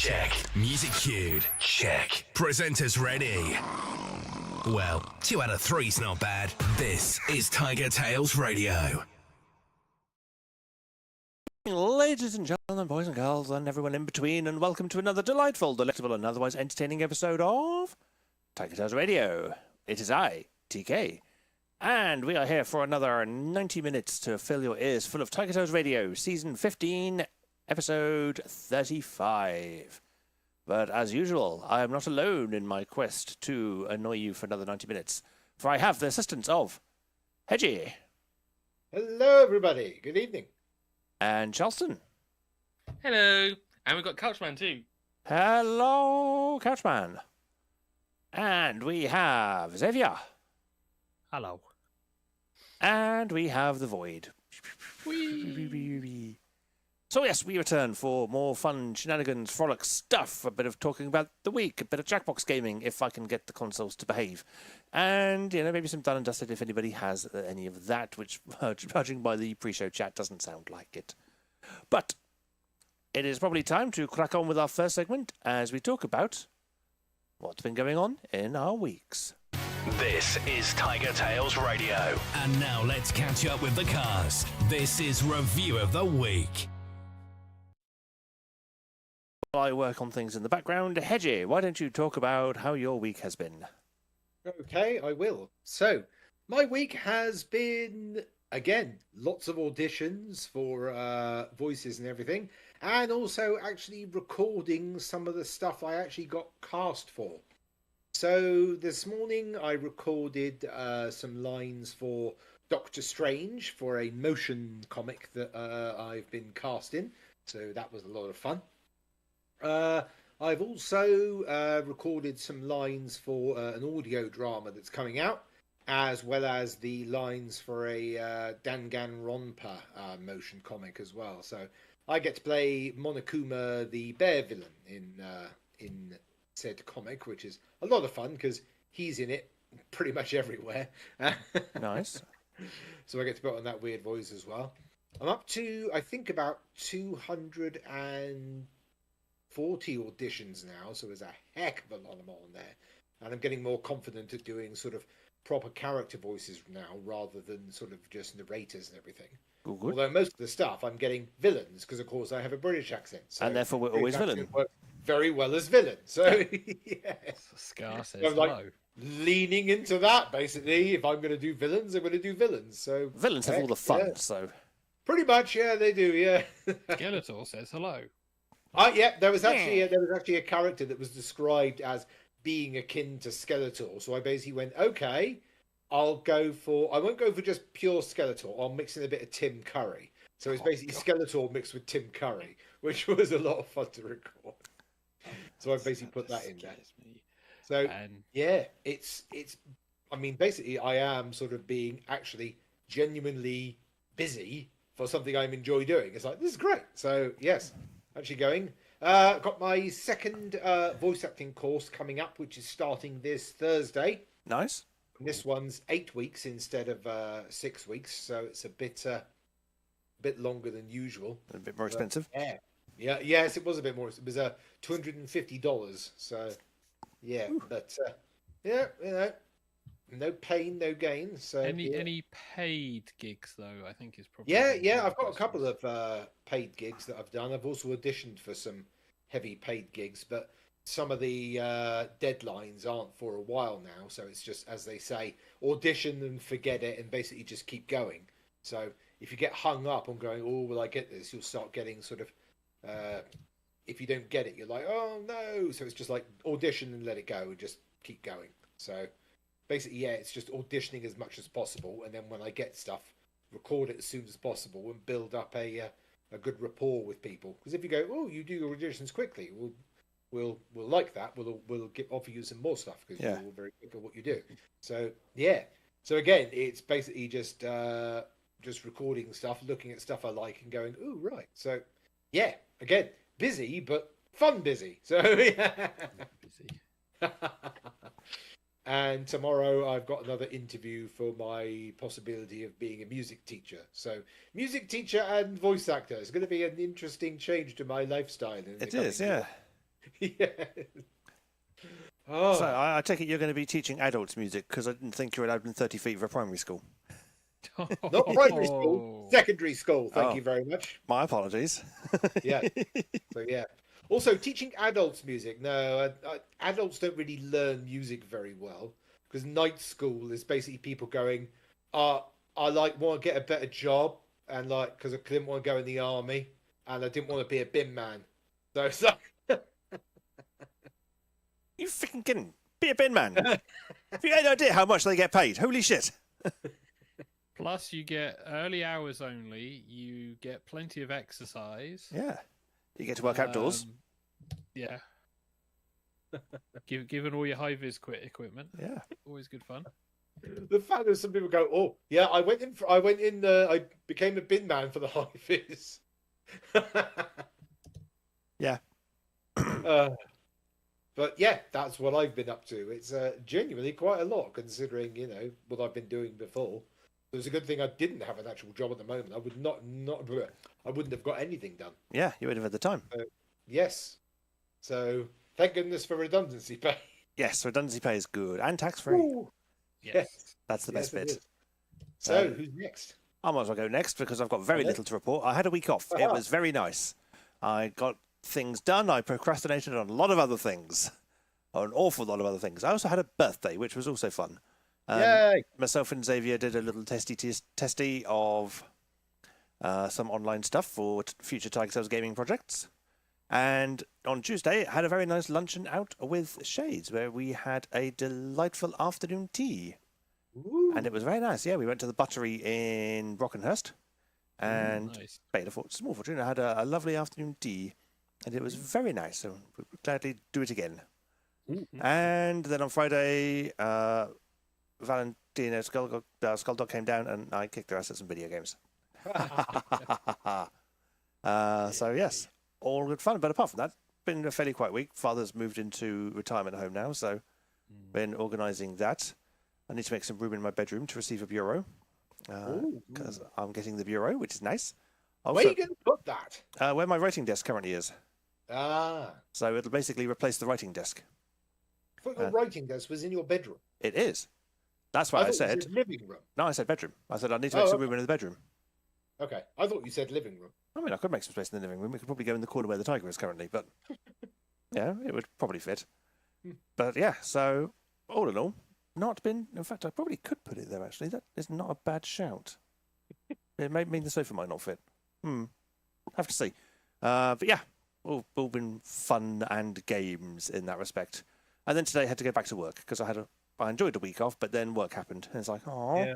Check. Music cued? Check. Presenters ready? Well, 2 out of 3's not bad. This is TigerTails Radio. Ladies and gentlemen, boys and girls, and everyone in between, and welcome to another delightful, delectable, and otherwise entertaining episode of TigerTails Radio. It is I, TK, and we are here for another 90 minutes to fill your ears full of TigerTails Radio, Season 15, Episode 35. But as usual, I am not alone in my quest to annoy you for another 90 minutes, for I have the assistance of Hedgie. Hello, everybody. Good evening. And Charleston. Hello. And we've got Couchman too. Hello, Couchman. And we have Xavier. Hello. And we have the Void. Whee! So yes, we return for more fun, shenanigans, frolic stuff, a bit of talking about the week, a bit of Jackbox gaming, if I can get the consoles to behave. And, maybe some done and dusted if anybody has any of that, which, judging by the pre-show chat, doesn't sound like it. But it is probably time to crack on with our first segment as we talk about what's been going on in our weeks. This is TigerTails Radio. And now let's catch up with the cast. This is Review of the Week. I work on things in the background. Hedgie, why don't you talk about how your week has been? Okay, I will. So, my week has been, again, lots of auditions for voices and everything, and also actually recording some of the stuff I actually got cast for. So, this morning I recorded some lines for Doctor Strange for a motion comic that I've been cast in, so that was a lot of fun. I've also recorded some lines for an audio drama that's coming out, as well as the lines for a Danganronpa motion comic as well. So I get to play Monokuma, the bear villain, in said comic, which is a lot of fun because he's in it pretty much everywhere. Nice. So I get to put on that weird voice as well. I'm up to, I think, about 240 auditions now, so there's a heck of a lot of them on there, and I'm getting more confident at doing sort of proper character voices now rather than sort of just narrators and everything. Good. Although most of the stuff I'm getting villains because of course I have a British accent, so And therefore we're always villain. Works very well as villain. So yes, Scar says I'm like hello. leaning into that basically. If I'm going to do villains, I'm going to do villains. So Villains have all the fun, yeah. so... Pretty much, yeah, they do, yeah. Skeletor says hello. Yeah, there was actually a character that was described as being akin to Skeletor. So I basically went, okay, I won't go for just pure Skeletor. I'll mix in a bit of Tim Curry. So it's basically Skeletor mixed with Tim Curry, which was a lot of fun to record. So I basically put that in there. So yeah, it's. I mean, basically, I am sort of being actually genuinely busy for something I enjoy doing. It's like, this is great. So yes. Actually going. Got my second voice acting course coming up, which is starting this Thursday. Nice. And this one's 8 weeks instead of 6 weeks, so it's a bit longer than usual. A bit more expensive. Yes, it was a bit more. It was $250. So yeah, ooh. But no pain, no gain. So any paid gigs though? I think is probably I've got a couple of paid gigs that I've done. I've also auditioned for some heavy paid gigs, but some of the deadlines aren't for a while now. So it's just, as they say, audition and forget it, and basically just keep going. So if you get hung up on going, oh, will I get this? You'll start getting sort of, if you don't get it, you're like, oh no. So it's just like audition and let it go and just keep going. So basically, it's just auditioning as much as possible, and then when I get stuff, record it as soon as possible and build up a good rapport with people. Because if you go, oh, you do your auditions quickly, we'll like that. We'll offer you some more stuff because you're very quick at what you do. So so again, it's basically just recording stuff, looking at stuff I like, and going, oh right. So again, busy but fun busy. So busy. And tomorrow I've got another interview for my possibility of being a music teacher. So music teacher and voice actor is going to be an interesting change to my lifestyle. It is, yeah. Yeah. Oh, So I take it you're going to be teaching adults music because I didn't think you were allowed in 30 feet of a primary school. not primary school, secondary school. Thank Oh. you very much. My apologies. Yeah. So yeah. Also, teaching adults music. No, adults don't really learn music very well because night school is basically people going, I want to get a better job, and because I didn't want to go in the army and I didn't want to be a bin man. So it's like, You freaking kidding? Be a bin man. Have you any idea how much they get paid? Holy shit. Plus, you get early hours only. You get plenty of exercise. Yeah. You get to work outdoors. Yeah. Given all your high vis equipment. Yeah. Always good fun. the fact that some people go, oh yeah, I became a bin man for the high vis. Yeah. But yeah, that's what I've been up to. It's genuinely quite a lot considering, what I've been doing before. So it's a good thing I didn't have an actual job at the moment. I would I wouldn't have got anything done. Yeah, you would have had the time. Yes. So thank goodness for redundancy pay. Yes, redundancy pay is good and tax-free. Ooh. Yes. That's the best Yes, it bit. is. So who's next? I might as well go next because I've got very Okay. little to report. I had a week off. It was very nice. I got things done. I procrastinated on a lot of other things. An awful lot of other things. I also had a birthday, which was also fun. Yay! Myself and Xavier did a little testy of some online stuff for future TigerTails gaming projects. And on Tuesday, had a very nice luncheon out with Shades, where we had a delightful afternoon tea. Ooh. And it was very nice. Yeah, we went to the Buttery in Brockenhurst and Nice. paid a small fortune. I had a lovely afternoon tea, and it was very nice. So we'll gladly do it again. And then on Friday, Valentina Skulldog came down, and I kicked her ass at some video games. So yes, all good fun. But apart from that, been a fairly quiet week. Father's moved into retirement home now, so been organising that. I need to make some room in my bedroom to receive a bureau because I'm getting the bureau, which is nice. Also, Where are you going to put that? where my writing desk currently is. Ah. So it'll basically replace the writing desk. I thought your writing desk was in your bedroom. It is. That's what I thought said. You said living room. No, I said bedroom. I said I need to make some room in the bedroom. Okay. I thought you said living room. I mean, I could make some space in the living room. We could probably go in the corner where the tiger is currently, but yeah, it would probably fit. But yeah, so all in all, not been. In fact, I probably could put it there. Actually, that is not a bad shout. It may mean the sofa might not fit. Have to see. But yeah, all been fun and games in that respect. And then today I had to go back to work because I enjoyed the week off, but then work happened, and it's like, oh,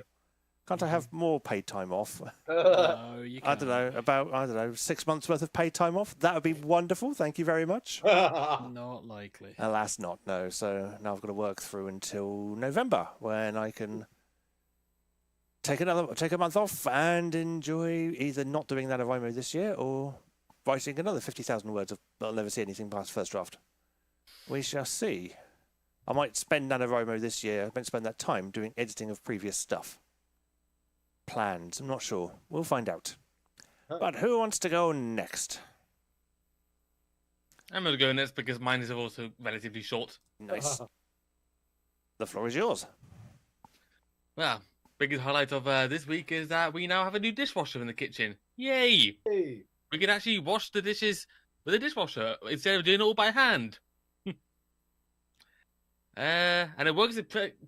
can't I have more paid time off? No, you I can't. don't know, 6 months worth of paid time off. That would be wonderful. Thank you very much. Not likely. Alas, not. No. So now I've got to work through until November, when I can take a month off and enjoy either not doing NaNoWriMo this year or writing another 50,000 words of I'll never see anything past first draft. We shall see. I might spend NaNoWriMo this year. I might spend that time doing editing of previous stuff. Plans. I'm not sure. We'll find out. But who wants to go next? I'm going to go next because mine is also relatively short. Nice. The floor is yours. Well, biggest highlight of this week is that we now have a new dishwasher in the kitchen. Yay! Hey. We can actually wash the dishes with a dishwasher instead of doing it all by hand. And it works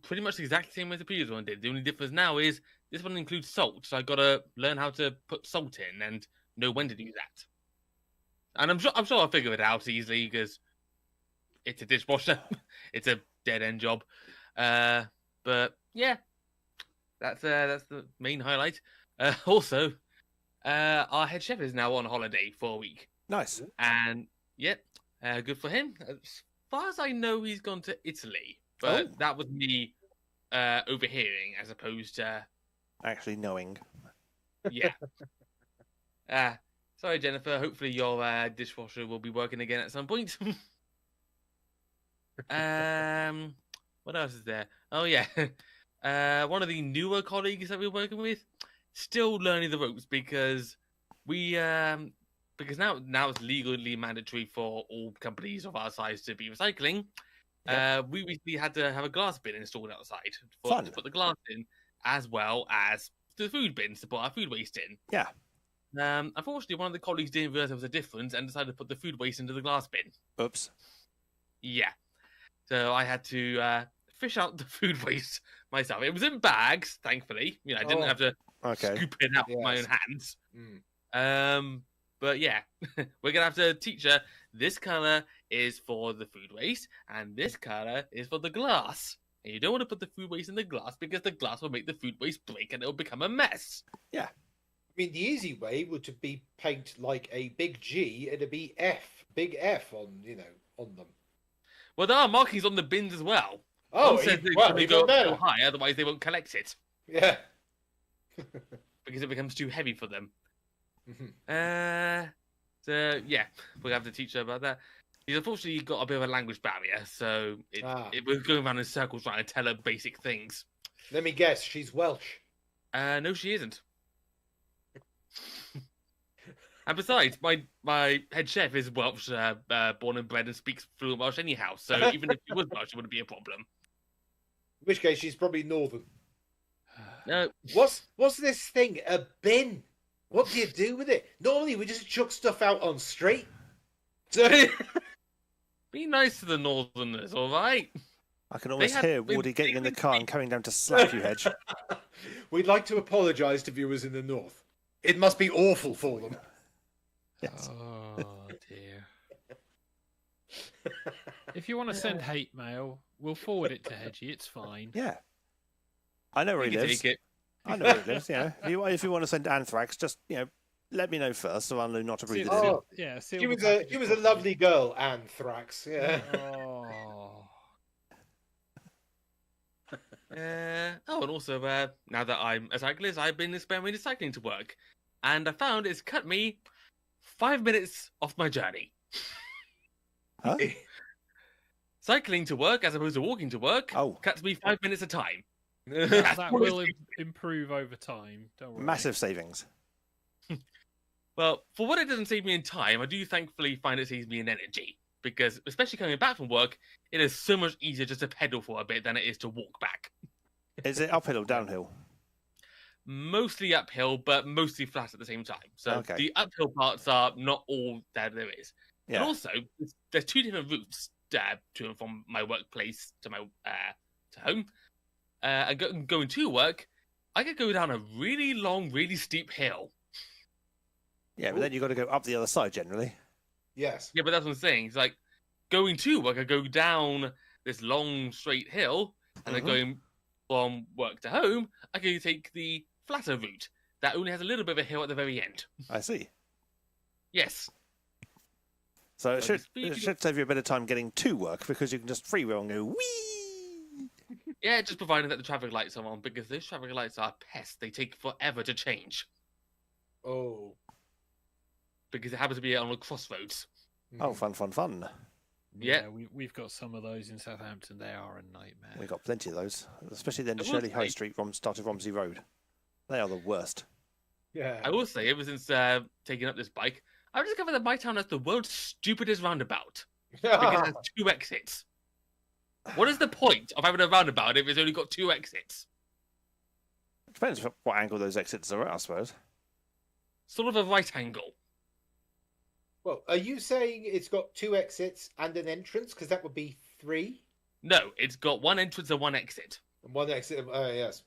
pretty much the exact same way as the previous one did. The only difference now is this one includes salt, so I got to learn how to put salt in and know when to do that. And I'm sure I'll figure it out easily because it's a dishwasher. It's a dead end job. But yeah, that's the main highlight. Also, our head chef is now on holiday for a week. Nice. And yep, good for him. As far as I know, he's gone to Italy, but that was me overhearing as opposed to Actually knowing. yeah. Sorry, Jennifer. Hopefully your dishwasher will be working again at some point. What else is there? Oh yeah, one of the newer colleagues that we're working with still learning the ropes because we because now it's legally mandatory for all companies of our size to be recycling. We recently had to have a glass bin installed outside to put the glass in, as well as the food bins to put our food waste in. Yeah. Unfortunately, one of the colleagues didn't realize there was a difference and decided to put the food waste into the glass bin. Oops. Yeah. So I had to fish out the food waste myself. It was in bags, thankfully. I didn't have to scoop it out with my own hands. But yeah, we're gonna have to teach her this color is for the food waste and this color is for the glass. And you don't want to put the food waste in the glass because the glass will make the food waste break and it'll become a mess. Yeah. I mean, the easy way would to be paint like a big G and it'd be F, big F on them. Well, there are markings on the bins as well. Oh, One says they go so high, otherwise they won't collect it. Yeah. Because it becomes too heavy for them. Mm-hmm. So yeah, we'll have to teach her about that. She's unfortunately got a bit of a language barrier, so we're going around in circles trying to tell her basic things. Let me guess, she's Welsh. No, she isn't. And besides, my head chef is Welsh, born and bred, and speaks fluent Welsh anyhow. So even if she was Welsh, it wouldn't be a problem. In which case, she's probably Northern. No. What's this thing? A bin? What do you do with it? Normally, we just chuck stuff out on street. Be nice to the Northerners, all right? I can almost hear Woody getting in the car and coming down to slap you, Hedge. We'd like to apologise to viewers in the North. It must be awful for them. Yes. Oh, dear. If you want to send hate mail, we'll forward it to Hedgie. It's fine. Yeah. I know where he lives. Take it. I know where he lives, If you want to send anthrax, just, let me know first so I'll know not to breathe it in. Oh, yeah. She was a lovely girl, Anthrax. Yeah. And also, now that I'm a cyclist, I've been experimenting cycling to work. And I found it's cut me 5 minutes off my journey. Huh? Cycling to work as opposed to walking to work cuts me 5 minutes a time. That will improve over time. Don't worry. Massive savings. Well, for what it doesn't save me in time, I do thankfully find it saves me in energy. Because, especially coming back from work, it is so much easier just to pedal for a bit than it is to walk back. Is it uphill or downhill? Mostly uphill, but mostly flat at the same time. So the uphill parts are not all that there is. Yeah. And also, there's two different routes to and from my workplace to my to home. And going to work, I could go down a really long, really steep hill. Yeah, but then you've got to go up the other side generally. Yes. Yeah, but that's what I'm saying. It's like going to work, I go down this long, straight hill, and then going from work to home, I can take the flatter route that only has a little bit of a hill at the very end. I see. Yes. So it should save you a bit of time getting to work because you can just freewheel and go whee. Yeah, just providing that the traffic lights are on, because those traffic lights are pests. They take forever to change. Oh. Because it happens to be on a crossroads. Oh, fun. Yeah, we've got some of those in Southampton. They are a nightmare. We've got plenty of those, especially then the Shirley High Street from start of Romsey Road. They are the worst. Yeah. I will say, ever since taking up this bike, I've discovered that my town has the world's stupidest roundabout. Because it has 2 exits. What is the point of having a roundabout if it's only got 2 exits? It depends what angle those exits are at, I suppose. Sort of a right angle. Well, are you saying it's got 2 exits and an entrance? Because that would be 3. No, it's got 1 entrance and 1 exit. And 1 exit. Yes.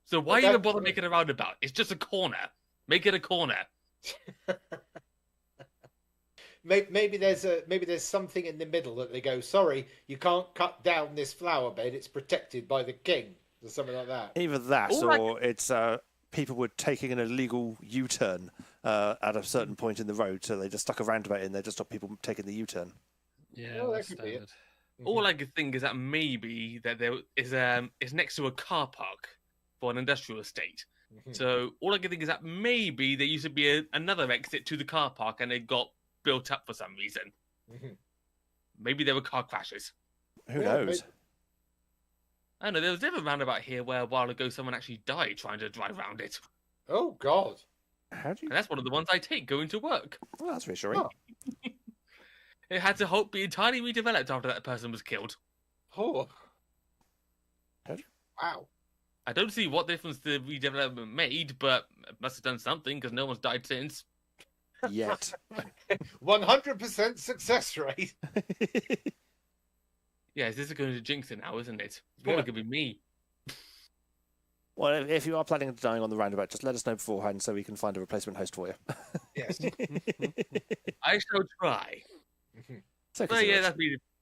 So why even bother making a roundabout? It's just a corner. Make it a corner. Maybe there's something in the middle that they go, sorry, you can't cut down this flower bed. It's protected by the king, or something like that. Either that, it's people were taking an illegal U-turn at a certain point in the road, so they just stuck a roundabout in there to stop people taking the U-turn. Yeah, that could be it. All I could think is that maybe that there is it's next to a car park for an industrial estate. So all I can think is that maybe there used to be another exit to the car park and it got built up for some reason. Maybe there were car crashes. Who knows? Maybe. I don't know, there was a different roundabout here where a while ago someone actually died trying to drive around it. Oh, God. How do you? And that's one of the ones I take going to work. Well, that's reassuring. Oh. It had to be entirely redeveloped after that person was killed. Oh. How do you? Wow. I don't see what difference the redevelopment made, but it must have done something because no one's died since. Yet. 100% success rate. Yes, this is going to jinx it now, isn't it? It's probably going to be me. Well, if you are planning on dying on the roundabout, just let us know beforehand so we can find a replacement host for you. Yes. I shall try. So So yeah,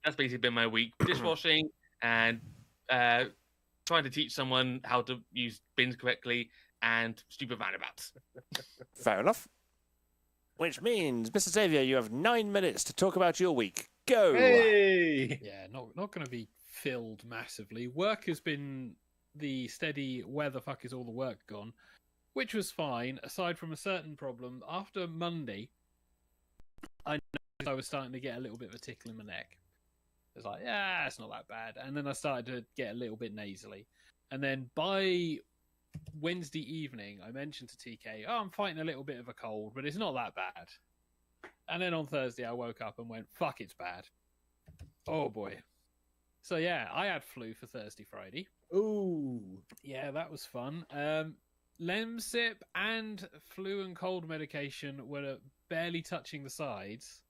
that's basically been my week. Dishwashing and trying to teach someone how to use bins correctly and stupid roundabouts. Fair enough. Which means, Mr. Xavier, you have 9 minutes to talk about your week. Go! Hey! Yeah, not going to be filled massively. Work has been the steady where the fuck is all the work gone, which was fine, aside from a certain problem. After Monday, I noticed I was starting to get a little bit of a tickle in my neck. It was like, yeah, it's not that bad. And then I started to get a little bit nasally. And then by Wednesday evening, I mentioned to TK, oh, I'm fighting a little bit of a cold, but it's not that bad. And then on Thursday, I woke up and went, fuck, it's bad. Oh, boy. So, yeah, I had flu for Thursday, Friday. Ooh. Yeah, that was fun. Lemsip and flu and cold medication were barely touching the sides.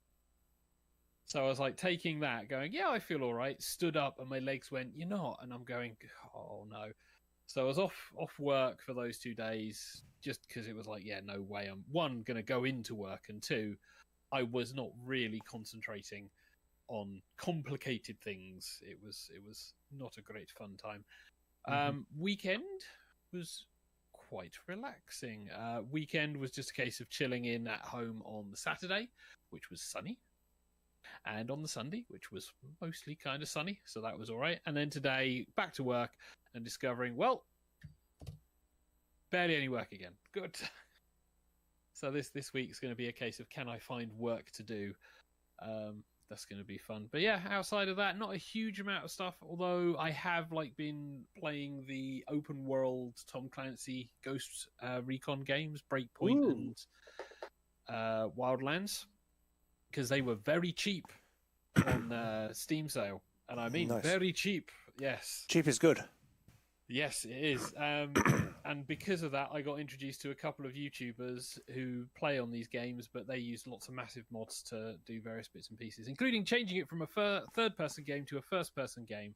So I was like taking that, going, yeah, I feel all right. Stood up and my legs went, you're not. And I'm going, oh, no. So I was off work for those 2 days just because it was like, yeah, no way. I'm, one, going to go into work, and two, I was not really concentrating on complicated things. It was not a great fun time. Weekend was quite relaxing. Weekend was just a case of chilling in at home on the Saturday, which was sunny, and on the Sunday, which was mostly kind of sunny, so that was all right. And then today, back to work and discovering, well, barely any work again. Good. So this week's going to be a case of, can I find work to do? That's going to be fun. But yeah, outside of that, not a huge amount of stuff, although I have been playing the open world Tom Clancy Ghost Recon games, Breakpoint and Wildlands, because they were very cheap on Steam sale. And I mean Nice. very cheap, yes. Cheap is good. Yes, it is. And because of that, I got introduced to a couple of YouTubers who play on these games, but they use lots of massive mods to do various bits and pieces, including changing it from a third-person game to a first-person game.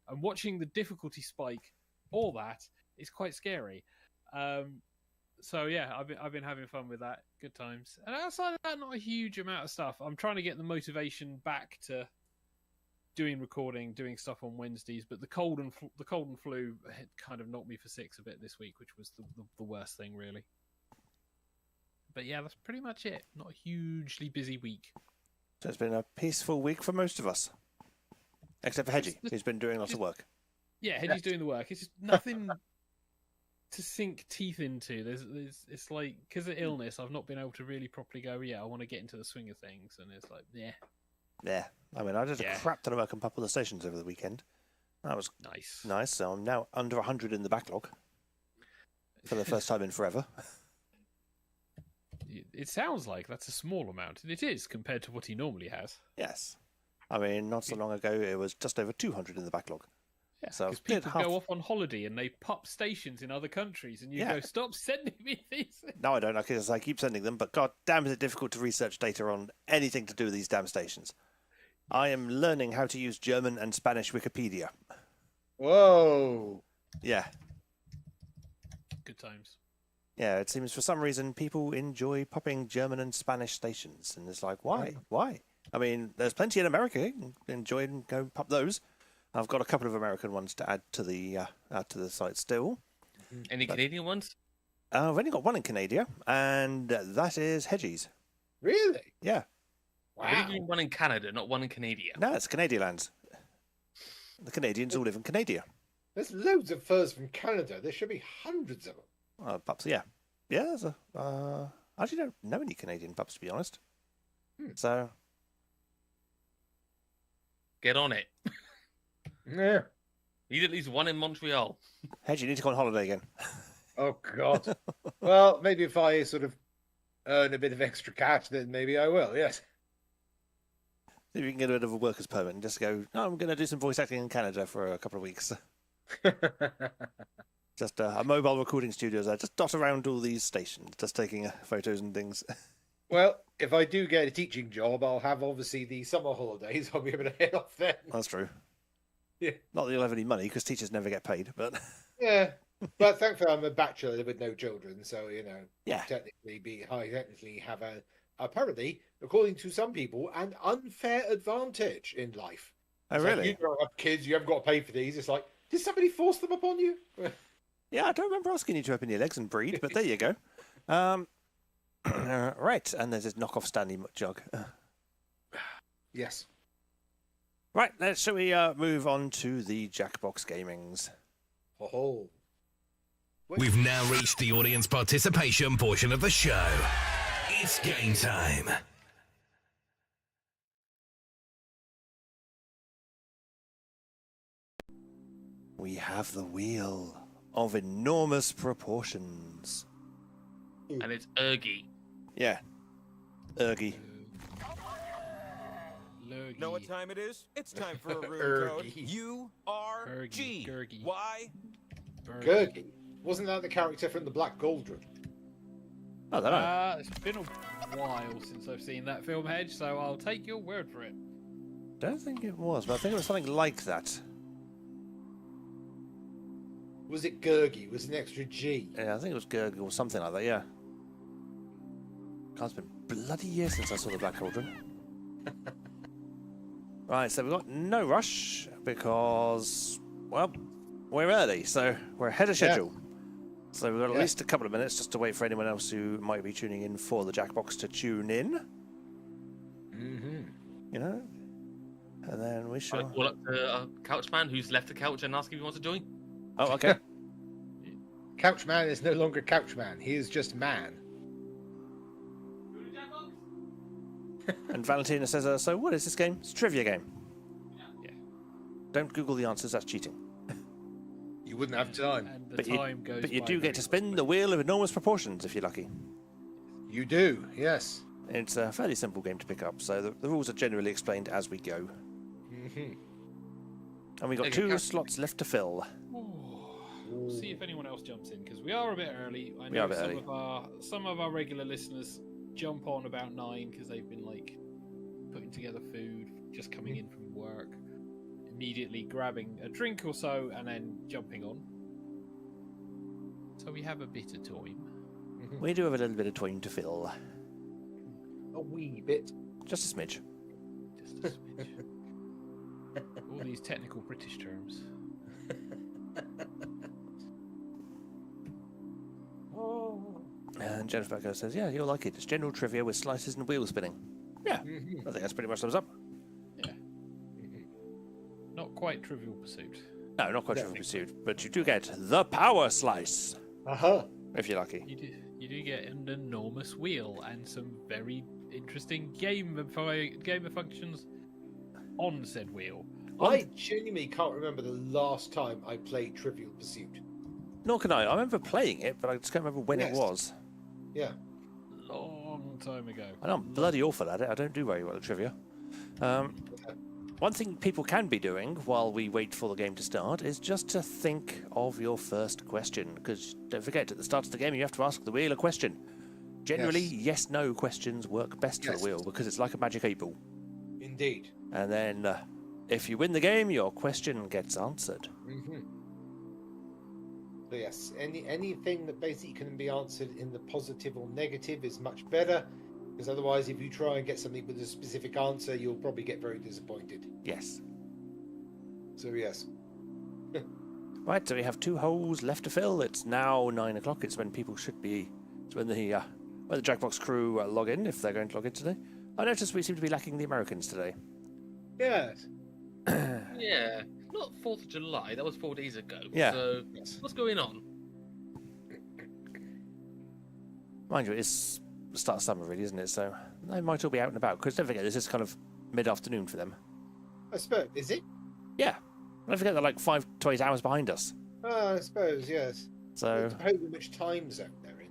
And watching the difficulty spike, all that, is quite scary. So yeah, I've been having fun with that. Good times. And outside of that, not a huge amount of stuff. I'm trying to get the motivation back to doing recording, doing stuff on Wednesdays, but the cold and flu had kind of knocked me for six a bit this week, which was the worst thing, really. But yeah, that's pretty much it. Not a hugely busy week. So it's been a peaceful week for most of us. Except for Hedgie, who's been doing lots of work. Yeah, Hedgie's doing the work. It's just nothing to sink teeth into. It's like, because of illness, I've not been able to really properly go, yeah, I want to get into the swing of things, and it's like, yeah. Yeah, I mean, I did a crap ton of work on a couple of the stations over the weekend. That was nice. So I'm now under 100 in the backlog for the first time in forever. It sounds like that's a small amount, and it is compared to what he normally has. Yes. I mean, not so long ago, it was just over 200 in the backlog. Yeah, so because people go off on holiday and they pop stations in other countries, and you go, stop sending me these. No, I don't, because I keep sending them, but god damn is it difficult to research data on anything to do with these damn stations. I am learning how to use German and Spanish Wikipedia. Whoa. Yeah. Good times. Yeah, it seems for some reason people enjoy popping German and Spanish stations, and it's like, why? Why? I mean, there's plenty in America. You can enjoy and go pop those. I've got a couple of American ones to add to the site still. Any Canadian ones? I've only got one in Canada, and that is Hedgie's. Really? Yeah. Wow. Why do you mean one in Canada, not one in Canada? No, it's Canadian lands. The Canadians all live in Canada. There's loads of furs from Canada. There should be hundreds of them. Pups, yeah. Yeah, there's a... I actually don't know any Canadian pups, to be honest. So... Get on it. Yeah. Need at least one in Montreal. Hedge, you need to go on holiday again. Oh, God. Well, maybe if I sort of earn a bit of extra cash, then maybe I will. Yes. If you can get a bit of a worker's permit and just go, no, I'm going to do some voice acting in Canada for a couple of weeks. Just a mobile recording studio there. Just dot around all these stations, just taking photos and things. Well, if I do get a teaching job, I'll have obviously the summer holidays. I'll be able to head off then. That's true. Yeah. Not that you'll have any money, because teachers never get paid, but... Yeah. But thankfully I'm a bachelor with no children, so, Yeah. I technically have apparently, according to some people, an unfair advantage in life. Oh, It's really? like, you don't have kids, you haven't got to pay for these. It's like, did somebody force them upon you? Yeah, I don't remember asking you to open your legs and breed, but there you go. Right, and there's this knockoff Stanley jug. Yes. Right, shall we move on to the Jackbox Gamings? Oh. We've now reached the audience participation portion of the show. It's game time. We have the wheel of enormous proportions. And it's Ergy. Yeah. Ergy. Lurgy. Know what time it is? It's time for a room code. Ergy. U-R-G. Gurgy. Why? Gurgi. Wasn't that the character from the Black Cauldron? I don't know. It's been a while since I've seen that film, Hedge, so I'll take your word for it. Don't think it was, but I think it was something like that. Was it Gurgi? Was it an extra G? Yeah, I think it was Gurg or something like that, yeah. God, it's been bloody years since I saw the Black Cauldron. Right, so we've got no rush because, well, we're early, so we're ahead of schedule. So we've got at least a couple of minutes just to wait for anyone else who might be tuning in for the Jackbox to tune in. You know? And then we shall... I'll call up the Couchman who's left the couch and ask if he wants to join. Oh, okay. Couchman is no longer Couchman. He is just man. And Valentina says, so what is this game? It's a trivia game. Yeah. Don't Google the answers, that's cheating. You wouldn't have time. And the But time goes But you by do very get to spin the wheel of enormous proportions if you're lucky. You do, yes. It's a fairly simple game to pick up, so the rules are generally explained as we go. And we've got Okay, 2 slots left to fill. We'll see if anyone else jumps in, because we are a bit early. I We are a know bit early. some of our regular listeners jump on about 9 because they've been like putting together food, just coming in from work, immediately grabbing a drink or so, and then jumping on. So we have a bit of time. We do have a little bit of time to fill. A wee bit. Just a smidge. Just a smidge. All these technical British terms. And Jennifer Becker says, yeah, you'll like it. It's general trivia with slices and wheel spinning. Yeah, I think that's pretty much sums up. Yeah. Not quite Trivial Pursuit. No, not quite Trivial Pursuit, but you do get the power slice, if you're lucky. You do get an enormous wheel and some very interesting game functions on said wheel. I genuinely can't remember the last time I played Trivial Pursuit. Nor can I. I remember playing it, but I just can't remember when it Yes. was. Yeah. Long time ago. I know I'm bloody awful at it. I don't do very well at trivia. One thing people can be doing while we wait for the game to start is just to think of your first question. Because don't forget, at the start of the game, you have to ask the wheel a question. Generally, yes/no questions work best for Yes. the wheel because it's like a magic 8 ball. Indeed. And then, if you win the game, your question gets answered. So yes, anything that basically can be answered in the positive or negative is much better, because otherwise, if you try and get something with a specific answer, you'll probably get very disappointed. Yes. So yes. Right, so we have 2 holes left to fill. It's now 9 o'clock. It's when people should be. It's when the Jackbox crew log in, if they're going to log in today. I noticed we seem to be lacking the Americans today. Yes. Yeah, not 4th of July. That was 4 days ago. Yeah. So what's going on? Mind you, it's the start of summer, really, isn't it? So they might all be out and about. Because don't forget, this is kind of mid-afternoon for them. I suppose. Is it? Yeah. Don't forget they're like 5 to 8 hours behind us. I suppose, yes. So It depends on which time zone they're in.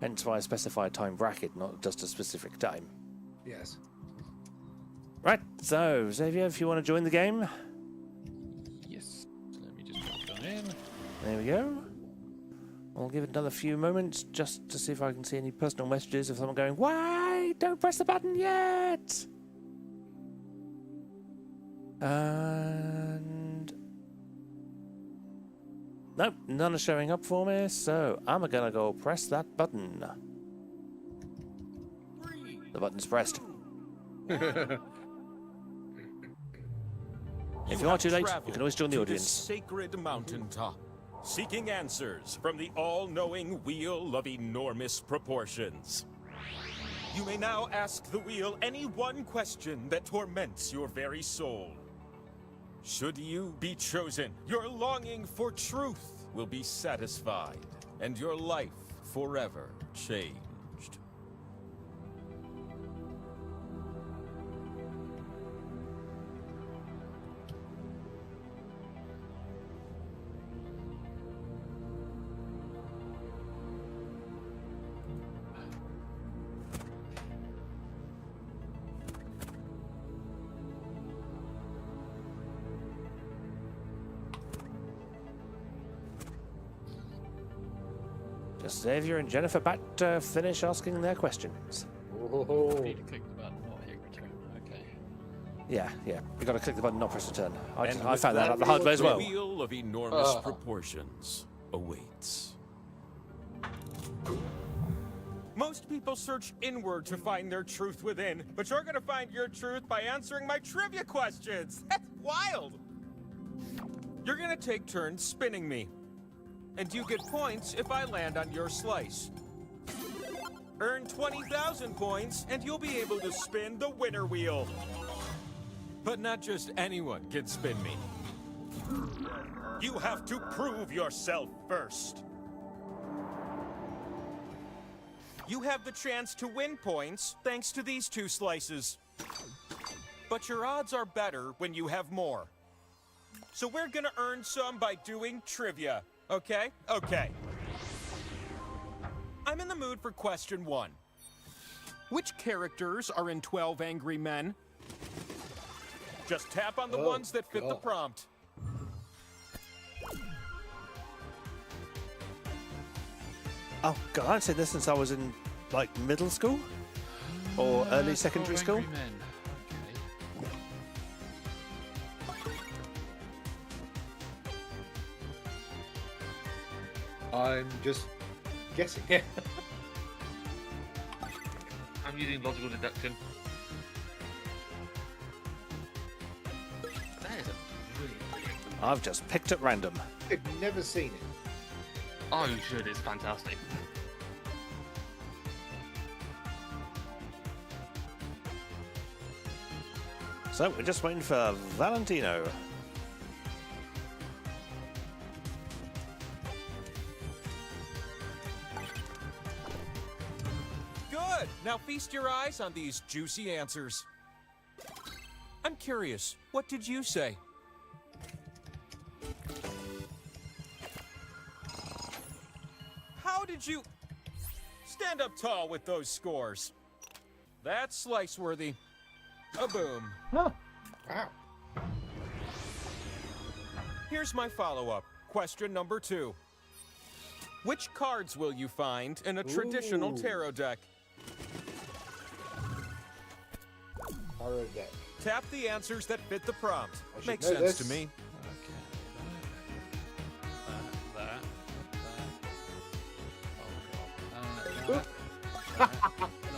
Hence why I specify a time bracket, not just a specific time. Yes. Right, so, Xavier, if you want to join the game, Yes. Let me just put that in. there we go. I'll give it another few moments just to see if I can see any personal messages of someone going, "Why? Don't press the button yet!" And nope, none are showing up for me, so I'm gonna go press that button. The button's pressed. If you are too late, you can always join the audience. Sacred mountaintop, seeking answers from the all-knowing wheel of enormous proportions. You may now ask the wheel any one question that torments your very soul. Should you be chosen, your longing for truth will be satisfied, and your life forever changed. Just Xavier and Jennifer back to finish asking their questions. Oh. Need to click the button, not hit return. Okay. Yeah. You gotta click the button, not press return. I And found with that out the hard way as the well. wheel of enormous proportions awaits. Most people search inward to find their truth within, but you're gonna find your truth by answering my trivia questions. That's wild. You're gonna take turns spinning me, and you get points if I land on your slice. Earn 20,000 points, and you'll be able to spin the winner wheel. But not just anyone can spin me. You have to prove yourself first. You have the chance to win points thanks to these two slices. But your odds are better when you have more. So we're gonna earn some by doing trivia, okay? Okay. I'm in the mood for question 1. Which characters are in 12 Angry Men? Just tap on the ones that fit the prompt. Oh god, I've seen this since I was in like middle school or early secondary school. Angry Men. Okay. I'm just guessing. I'm using logical deduction. That is a brilliant. I've just picked at random. I've never seen it. Oh, you should. It's fantastic. So we're just waiting for Valentino. Good! Now feast your eyes on these juicy answers. I'm curious, what did you say? How did you stand up tall with those scores? That's slice-worthy. A boom. Wow. Here's my follow-up. Question number 2. Which cards will you find in a traditional Ooh. tarot deck? Tarot deck. Tap the answers that fit the prompt. I should Makes know sense this. to me.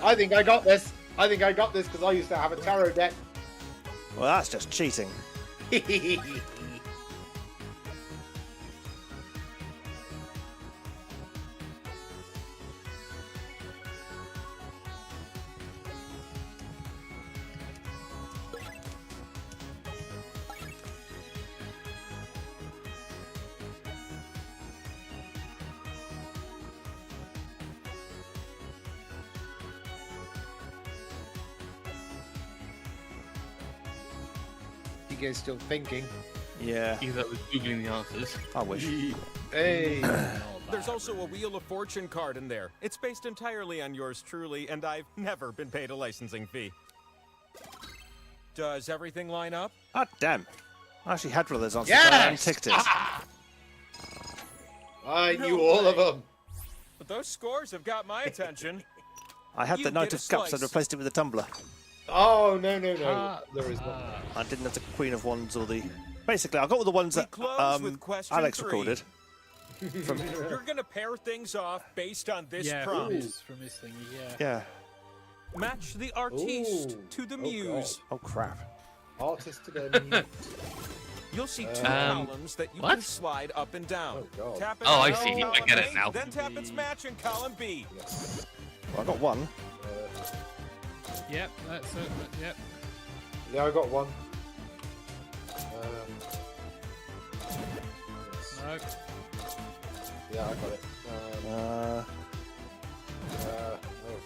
I think I got this. I think I got this because I used to have a tarot deck. Well, that's just cheating. You guys still thinking? Yeah, Either was googling the answers. I wish. Hey. Oh, There's also a Wheel of Fortune card in there. It's based entirely on yours truly, and I've never been paid a licensing fee. Does everything line up? Ah, damn. I actually had one of those answers. Yes! I unticked it. I knew all of them. But those scores have got my attention. I had You the Knight get a of Cups and slice. replaced it with a tumbler. Oh, no. There is one. I didn't have the Queen of Wands or the... Basically, I got all the ones We that close with question Alex 3. recorded. You're gonna pair things off based on this Yeah, prompt. from his thingy, yeah. Yeah. Match the artiste Ooh. to the Oh, muse. Oh, crap. Artist to the You'll see two Um, columns that you what? can slide up and down. Oh, God. Tap it Oh, in I see. column I get it A, now. Then tap its match in column B. Yes. Well, I got one. Yep, that's it. Yep. Yeah, I got one. Yes. No. Yeah, I got it. Oh,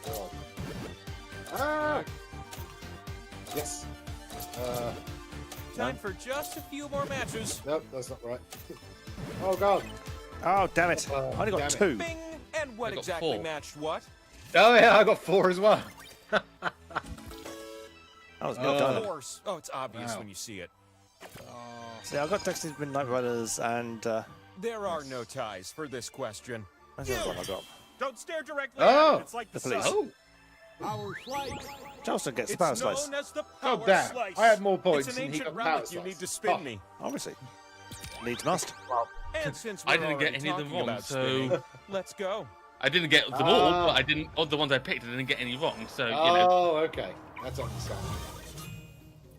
God. Ah! Yes. Time for just a few more matches. Nope, that's not right. Oh, God. Oh, damn it. I only got Damn it. two. Bing! And what I got exactly 4. matched what? Oh, yeah, I got 4 as well. That was good Of done. course. Oh, it's obvious Wow. when you see it. See, I got Dexter's Midnight Riders and... There are no ties for this question. That's the other one I got. Don't stare directly Oh, at it. It's like the the police. sun. Oh, Charleston gets the It's power known slice. as the power God damn. slice. I had more points It's an and he ancient got power relic you slice. need to spin Oh. me. Obviously. Needs must. And since I we're didn't get already any of them talking wrong, about so- spinning, let's go. I didn't get them all, but I didn't. Of the ones I picked, I didn't get any wrong. So you know. Oh, okay. That's understandable.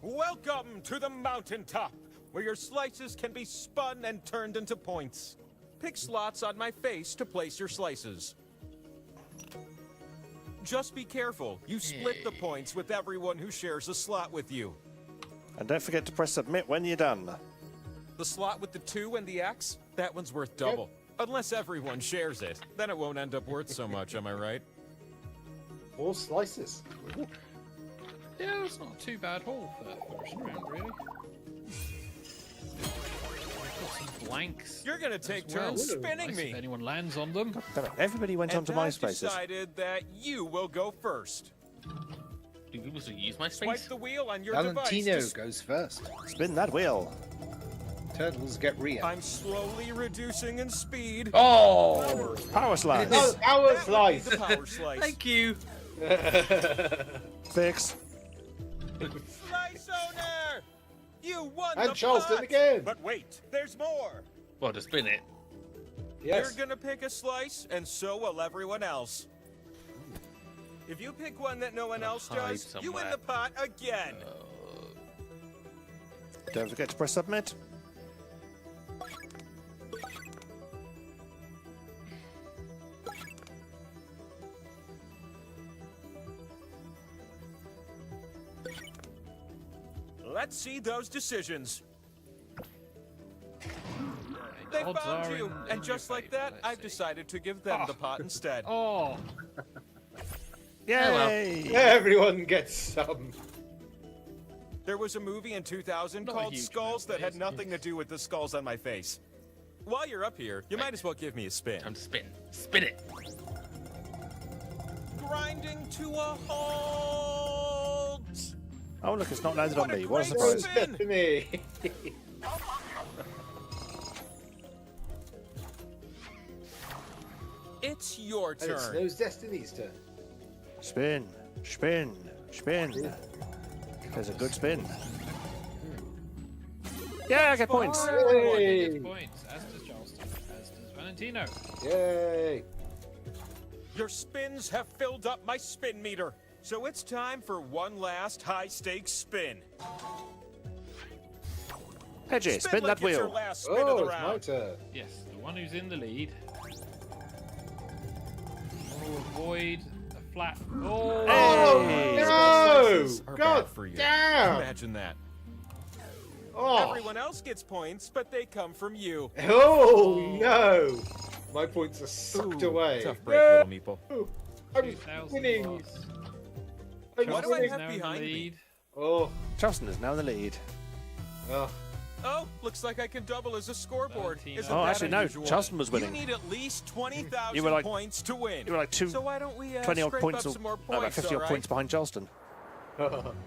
Welcome to the mountaintop, where your slices can be spun and turned into points. Pick slots on my face to place your slices. Just be careful. You split the points with everyone who shares a slot with you. And don't forget to press submit when you're done. The slot with the 2 and the X, that one's worth double. Unless everyone shares it. Then it won't end up worth so much, am I right? 4 slices. Yeah, it's not too bad haul for first round, really. Got some blanks. You're gonna take as well. turns spinning Nice me. if anyone lands on them. Damn it, everybody went And onto I've MySpaces. decided that you will go first. Do people still use my Swipe space? the wheel on your Valentino device. goes first. Spin that wheel. Turtles get rear. I'm slowly reducing in speed. Oh! Power slice. Oh, our That would be slice. the power slice. Thank you. Fix. Slice owner! You won And the Charleston pot! again. But wait, there's more. Well, to spin it. Yes. You're gonna pick a slice, and so will everyone else. If you pick one that no one else hide does, you win somewhere. the pot again. Don't forget to press submit. Let's see those decisions. They Odds found are you, in and your just like favor. that, Let's I've see. decided to give them the pot instead. Oh, Yay! Everyone gets some. There was a movie in 2000 Not a called huge Skulls that amount, had but nothing to do with the skulls on my face. While you're up here, you might as well give me a spin. Time to spin. Spin it. Grinding to a halt. Oh, look, it's not landed on What a me. What a great surprise. spin. Me. It's your And it's turn. Snow's Destiny's turn. Spin, spin, spin. There's a good spin. Yeah, I get points. everyone Hey. gets points. As does Charleston. As does Valentino. Yay! Your spins have filled up my spin meter. So it's time for one last high-stakes spin. Hedgie, spin like that it's your wheel. last spin Oh, of the it's my round. turn. Yes, the one who's in the lead. Will avoid a flat. Oh, Hey! No! Slices are God bad for you. damn! Imagine that. Oh. Everyone else gets points, but they come from you. Oh no! My points are sucked away. Tough break, little meeple. No! I'm 2,000 winning. loss. What I'm do I winning. have Now in the behind me? lead. Oh, Charleston is now in the lead. oh, Oh, looks like I can double as a scoreboard. Isn't Oh, that actually, no. unusual? Charleston was winning. You need at least 20,000 You were like- points to win. You were like So why don't we 20 odd scrape points, up or some more about points, 50 odd all points behind Charleston.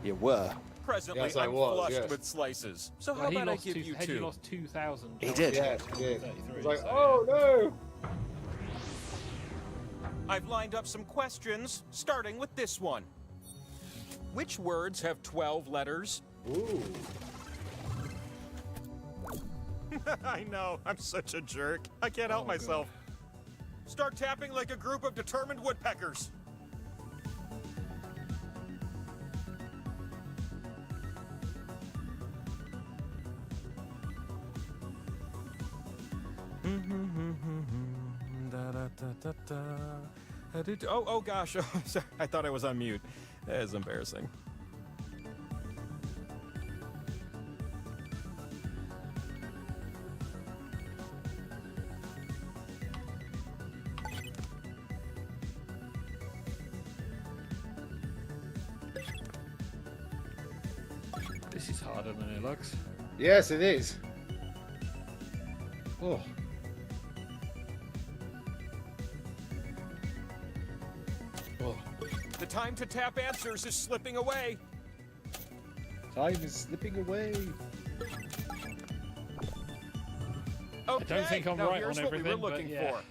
You were. Presently, Yes, I I'm was, flushed yes. with slices. So Well, how he about I lost give you He 2? lost 2,000. He did. Yeah, he did. 33, It's like, so, oh no! I've lined up some questions, starting with this one. Which words have 12 letters? Ooh. I know, I'm such a jerk. I can't help myself. Start tapping like a group of determined woodpeckers. Oh gosh. Oh, sorry. I thought I was on mute. That is embarrassing. This is harder than it looks. Yes, it is. Oh. Oh. The time to tap answers is slipping away. Time is slipping away. Okay, don't think I'm now right here's on what we were everything, but looking yeah. for.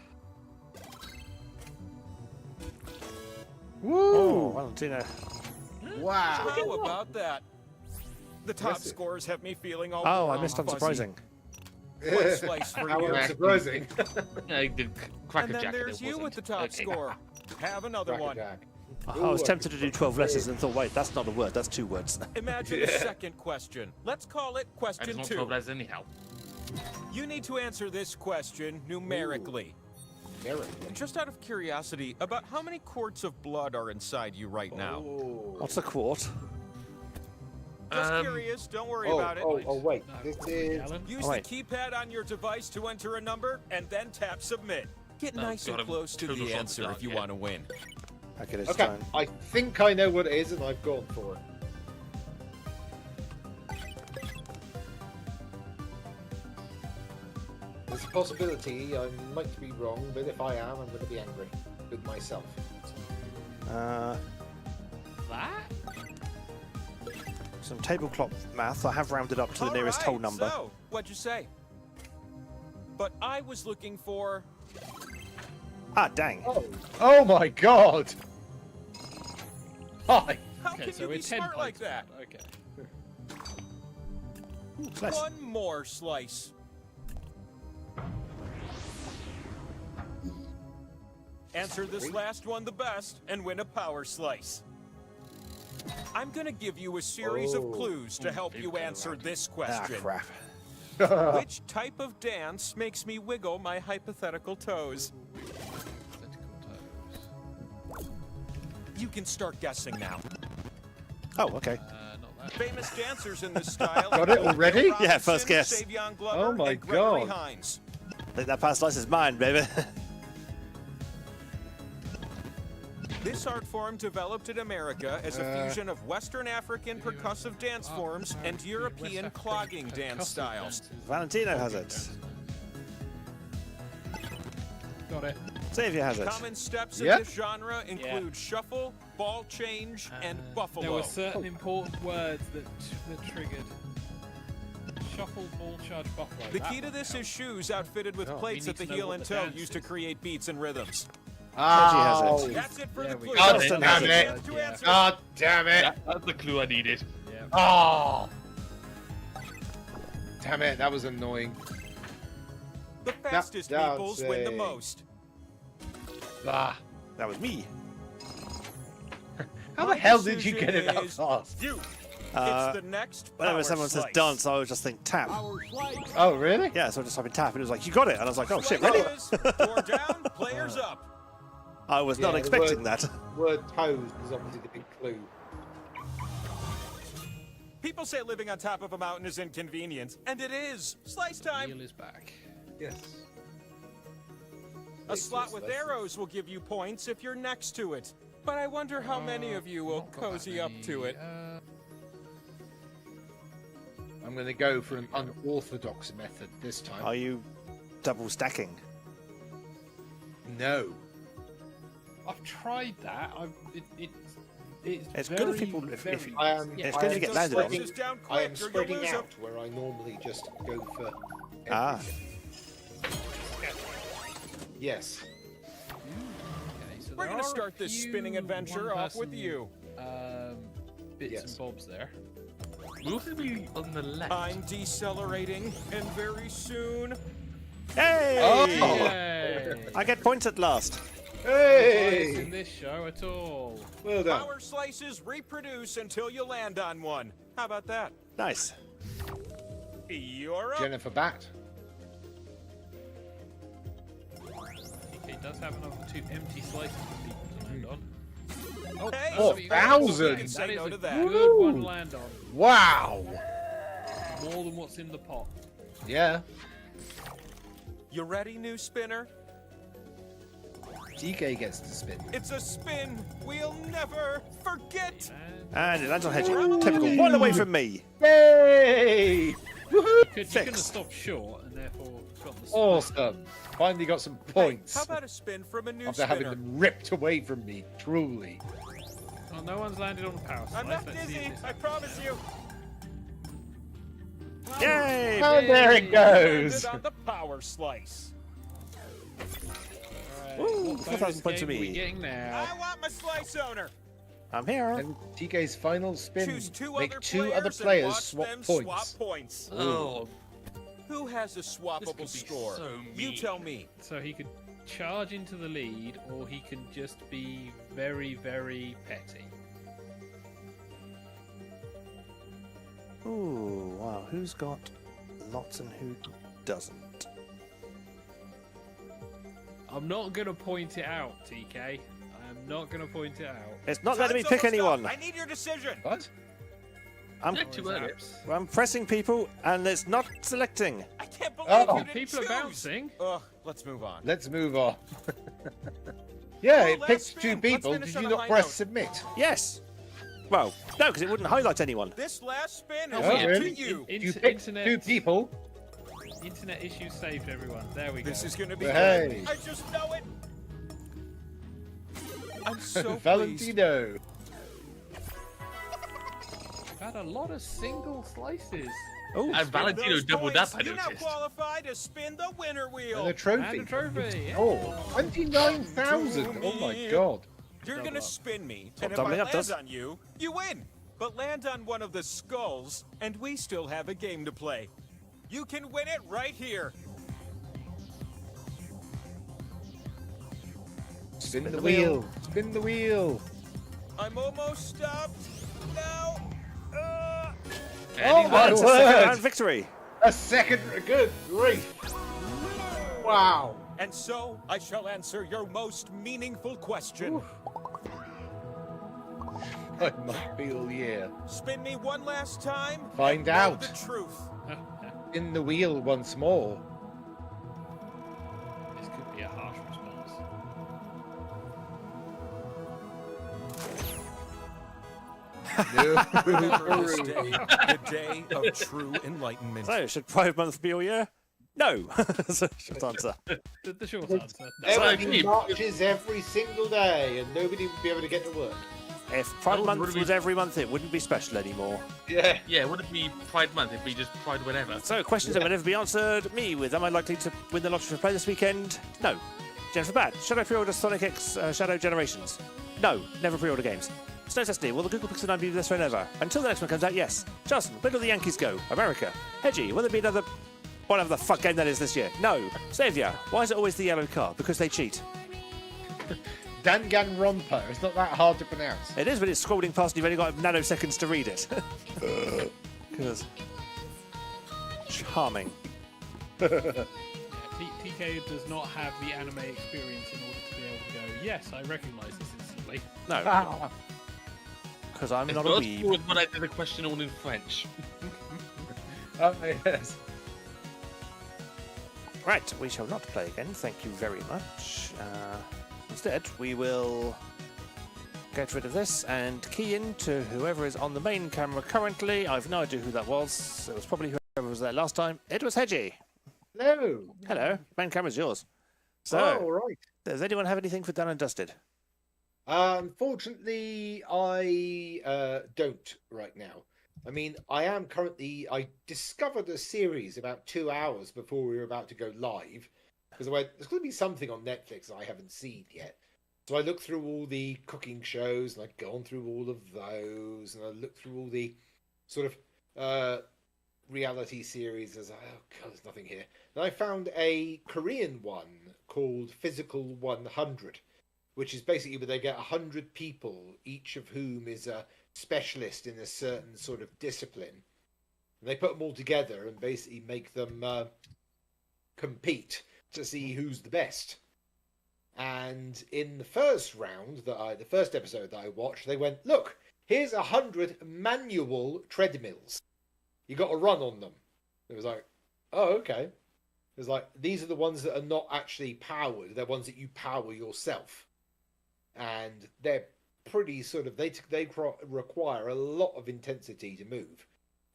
Oh, Valentina. Wow. How about that? The top Impressive. scores have me feeling all Oh, I warm missed and fuzzy. unsurprising. One slice for How you. unsurprising. I did crack And a then jacket. there's it you wasn't. with the top Okay. score. Have another one. Crackerjack. I was tempted to do 12 letters and thought, wait, that's not a word, that's 2 words. Imagine the second question. Let's call it I question just want 2. 12 letters anyhow. You need to answer this question numerically. Miracle. Just out of curiosity, about how many quarts of blood are inside you right now? Oh. What's a quart? Just curious, don't worry Oh, about it. oh, wait. No, This probably is. Alan. Use Oh, the wait. keypad on your device to enter a number, and then tap submit. Get Oh, nice God, and I'm close to total the shot answer in the if you dark, want to win. Okay, let's Okay, try and... I think I know what it is, and I've gone for it. There's a possibility I might be wrong, but if I am, I'm going to be angry with myself. That? Some tablecloth math. I have rounded up to the nearest All whole right, number. So, what'd you say? But I was looking for... Ah, dang. Oh my god! Hi! How Okay, can so you we're be 10 smart like points. that? Okay. Slice. One more slice. Answer this last one the best and win a power slice. I'm gonna give you a series of Oh. clues to help you answer this Ah, question. crap. Which type of dance makes me wiggle my hypothetical toes? You can start guessing now. Oh, okay. Not that. Famous dancers in this style. Got it already? Bill Yeah, first Robinson, guess. Savion Glover, Oh my and Gregory God. Hines. I think that past slice is mine, baby. This art form developed in America as a fusion of Western African percussive dance forms and European clogging dance styles. Valentino has it. Got it. Xavier has it. Common steps in Yep. this genre include shuffle, ball change, and buffalo. There were certain important words that triggered. Shuffle, ball charge, buffalo. The That key to one this counts. is shoes outfitted with Oh. plates We at the need to know heel what and the toe dance used to is. create beats and rhythms. Reggie has Oh, it. That's it for There the we clues. go. God Justin damn has it! Chance to Yeah. answer. God damn it! That's the clue I needed. Yeah. Oh! Damn it, that was annoying. The fastest down, meeples win the say. most. Ah. That was me. How My the hell did you decision get it that is fast? You. Uh, It's the next Whenever power someone says slice. dance, I always just think tap. Oh, really? Yeah, so I just type in tap, and it was like, you got it. And I was like, oh shit, really? Slices, door down, players up. I was not Yeah, the expecting word- that. Word toes is obviously the big clue. People say living on top of a mountain is inconvenient, and it is. Slice time. Wheel is back. Yes. A slot with arrows will give you points if you're next to it. But I wonder how many of you will Not got that cozy up many, to it. I'm I'm going to go for an unorthodox method this time. Are you double stacking? No. I've tried that. It's very, good if people. If very- you, I am. it's I good am if you get landed on. spreading- Down I am quick, or you'll spreading lose 'em. out where I normally just go for. Ah. everything. Yes. Okay, so We're there gonna are a start this few spinning adventure off with one-person, you. Bits Yes. and bobs there. We'll also be on the left. I'm decelerating, and very soon. Hey! Oh. Yay! I get points at last. Bias in Hey! this show at all. Well done. Power slices reproduce until you land on one. How about that? Nice. You're up. Jennifer Bat. He does have another 2 empty slices for people to land on. Oh, Hey, that's what you got. 4,000. Can say That is no a to that. good one to land on. Wow. More than what's in the pot. Yeah. You ready, new spinner? TK gets to spin. It's a spin we'll never forget. And it lands on hedging. Typical. One away from me. Yay! You could have Six. stopped short and therefore got the split. Awesome. Finally got some points How about a spin from a new after having spinner? them ripped away from me. Truly. Oh, no one's landed on the power slice. I'm not Let's see if dizzy, this I promise you. Yay! And there it goes. Landed on the power slice. Alright, Ooh, what 4,000 bonus points to game are we me. getting now? I want my slice owner. I'm here. And TK's final spin. Choose two Make other two other players players and watch swap them points. swap points. Oh, Who has a This swappable could be score? so You mean. tell me. So he could charge into the lead, or he can just be very, very petty. Ooh, wow. Who's got lots and who doesn't? I'm not gonna point it out, TK. I'm not gonna point it out. It's not letting me Time's pick almost up. anyone. I need your decision. What? I'm, yeah, too early. I'm pressing people and it's not selecting. I can't believe Oh. you didn't People choose. are bouncing. Ugh, let's move on. Let's move on. Yeah, Oh, it last picked spin. two Let's people. finish Did on you a not high press note. submit? Yes. Well, no, because it wouldn't highlight anyone. This last spin is Oh, up really? to you. You picked two people. Internet issues saved, everyone. There we go. This is gonna be Hey. good. I just know it. I'm so pleased. Valentino. We've had a lot of single slices. Oh, And Valentino Those doubled points, up, I you now noticed. qualify to spin the winner wheel. And a trophy. And a trophy. Yeah. Oh, 29,000. Oh my god. You're Double gonna up. spin me, what and if I doubling up land does. on you, you win. But land on one of the skulls, and we still have a game to play. You can win it right here. Spin the wheel. Spin the wheel. I'm almost stopped. Now. Oh my that's a second word. round victory. A second. Good grief. Wow. And so I shall answer your most meaningful question. I might be all year. Spin me one last time. Find and know out. the truth. In the wheel once more. This could be a harsh response. Remember this day, the day of true enlightenment. So, should Pride Month be all year? No. That's a short answer. The short answer. No. Everybody marches every single day, and nobody would be able to get to work. If Pride Oh, Month would it be- was every month, it wouldn't be special anymore. Yeah. Yeah, would it be Pride Month? It'd be just Pride whenever. So, questions that will never be answered. Me with, am I likely to win the lottery for play this weekend? No. Jennifer Bad, should I pre-order Sonic X Shadow Generations? No, never pre-order games. Snow Destiny, will the Google Pixel 9 be the best phone ever? Until the next one comes out, yes. Justin, where do the Yankees go? America. Hedgie, will there be another... whatever the fuck game that is this year? No. Saviour, why is it always the yellow car? Because they cheat. Danganronpa. It's not that hard to pronounce. It is, but it's scrolling past and you've only got nanoseconds to read it. Because... charming. TK does not have the anime experience in order to be able to go, yes, I recognise this instantly. No. Because I'm It's not a not weeb. was when I did the question all in French. Oh, yes. Right, we shall not play again, thank you very much. Instead, we will get rid of this and key in to whoever is on the main camera currently. I've no idea who that was. It was probably whoever was there last time. It was Hedgie. Hello. Hello. Main camera's yours. So, all right. does anyone have anything for Done and Dusted? Unfortunately, I don't right now. I mean, I discovered a series about 2 hours before we were about to go live, because I went, there's going to be something on Netflix I haven't seen yet. So I looked through all the cooking shows, and I'd gone through all of those, and I looked through all the sort of reality series. As oh god, there's nothing here. And I found a Korean one called Physical 100, which is basically where they get 100 people, each of whom is a specialist in a certain sort of discipline, and they put them all together and basically make them compete to see who's the best. And in the first round, the first episode that I watched, they went, look, here's 100 manual treadmills. You got to run on them. It was like, oh, okay. It was like, these are the ones that are not actually powered. They're ones that you power yourself. And they're pretty sort of, they require a lot of intensity to move.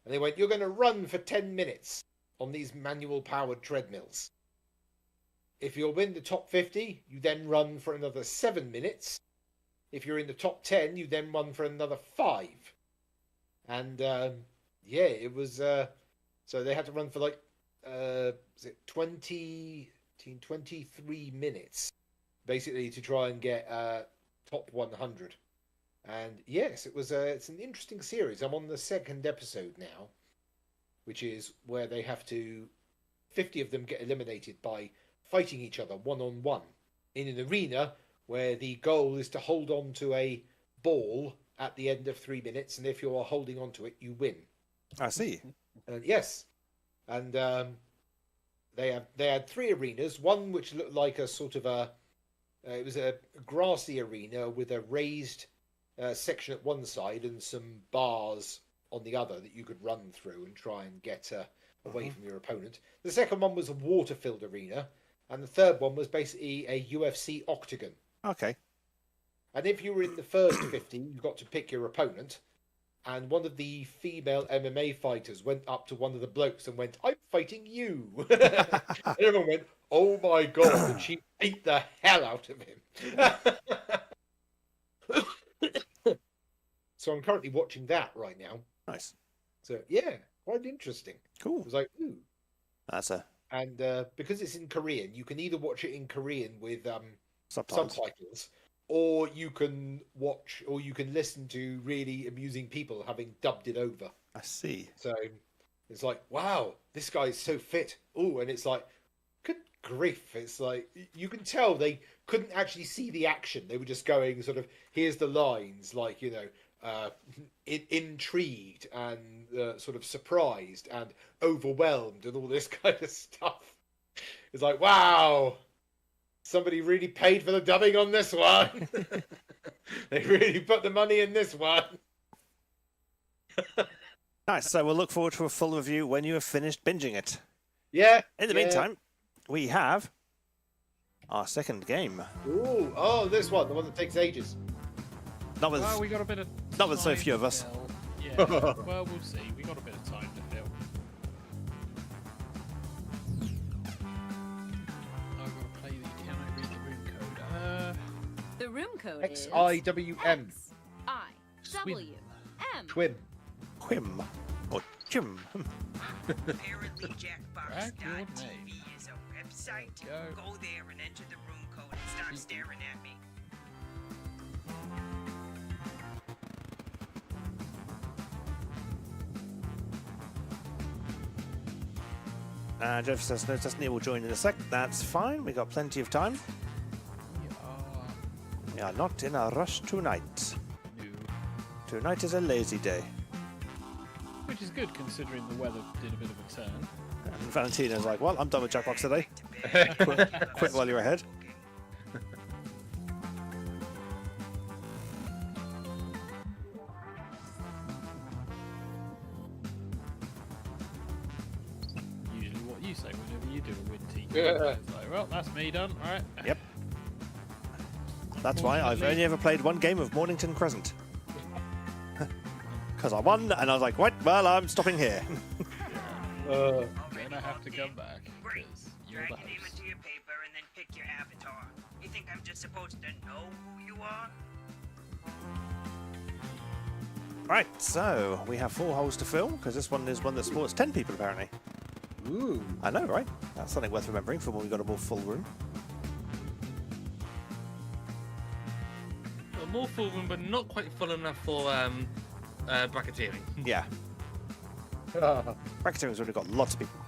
And they went, you're going to run for 10 minutes on these manual powered treadmills. If you're in the top 50, you then run for another 7 minutes. If you're in the top 10, you then run for another 5. And yeah, it was, so they had to run for like, was it 23 minutes, basically, to try and get top 100. And yes, it's an interesting series. I'm on the second episode now, which is where they have to, 50 of them get eliminated by fighting each other one-on-one in an arena where the goal is to hold on to a ball at the end of 3 minutes, and if you're holding on to it, you win. I see. Yes. And they had 3 arenas, one which looked like a sort of it was a grassy arena with a raised section at one side and some bars on the other that you could run through and try and get away from your opponent. The second one was a water-filled arena, and the third one was basically a UFC octagon. Okay. And if you were in the first 50, you got to pick your opponent. And one of the female MMA fighters went up to one of the blokes and went, I'm fighting you. And everyone went, oh my God. And she beat the hell out of him. So I'm currently watching that right now. Nice. So yeah, quite interesting. Cool. It was like, ooh. That's a... And because it's in Korean, you can either watch it in Korean with subtitles, or you can watch, or you can listen to really amusing people having dubbed it over. I see. So it's like, wow, this guy's so fit. Oh, and it's like, good grief. It's like, you can tell they couldn't actually see the action. They were just going sort of, here's the lines, like, you know, intrigued and sort of surprised and overwhelmed and all this kind of stuff. It's like, wow, somebody really paid for the dubbing on this one. They really put the money in this one. Nice. So we'll look forward to a full review when you have finished binging it. Yeah. In the meantime, we have our second game. Ooh, oh, this one, the one that takes ages. Not with, Well, we got a bit of not with so time few of to us. fill. Yeah. Well, we'll see. We got a bit of time to fill. I've got to play the. Can I read the room code? The room code is XIWM. XIWM. Twim. Quim. Or Jim. Apparently Drag your jackbox.tv name. is a website. Go. Go there and enter the room code and start staring at me. Jeff says, no, Destiny will join in a sec. That's fine. We got plenty of time. We are not in a rush tonight. No. Tonight is a lazy day. Which is good considering the weather did a bit of a turn. And Valentina's like, well, I'm done with Jackbox today. Quit while you're ahead. Usually what you say whenever you do a win team. Yeah. It's like, well, that's me done. All right. Yep. That's why I've only ever played one game of Mornington Crescent. Because I won, and I was like, right, well, I'm stopping here. Then I have to come back. Great. 'Cause you're Drag the your name host. into your paper and then pick your avatar. You think I'm just supposed to know who you are? Right, so we have 4 holes to fill, because this one is one that supports 10 people, apparently. Ooh. I know, right? That's something worth remembering for when we've got a more full room. A more full room, but not quite full enough for bracketeering. Yeah. Bracketeering's already got lots of people.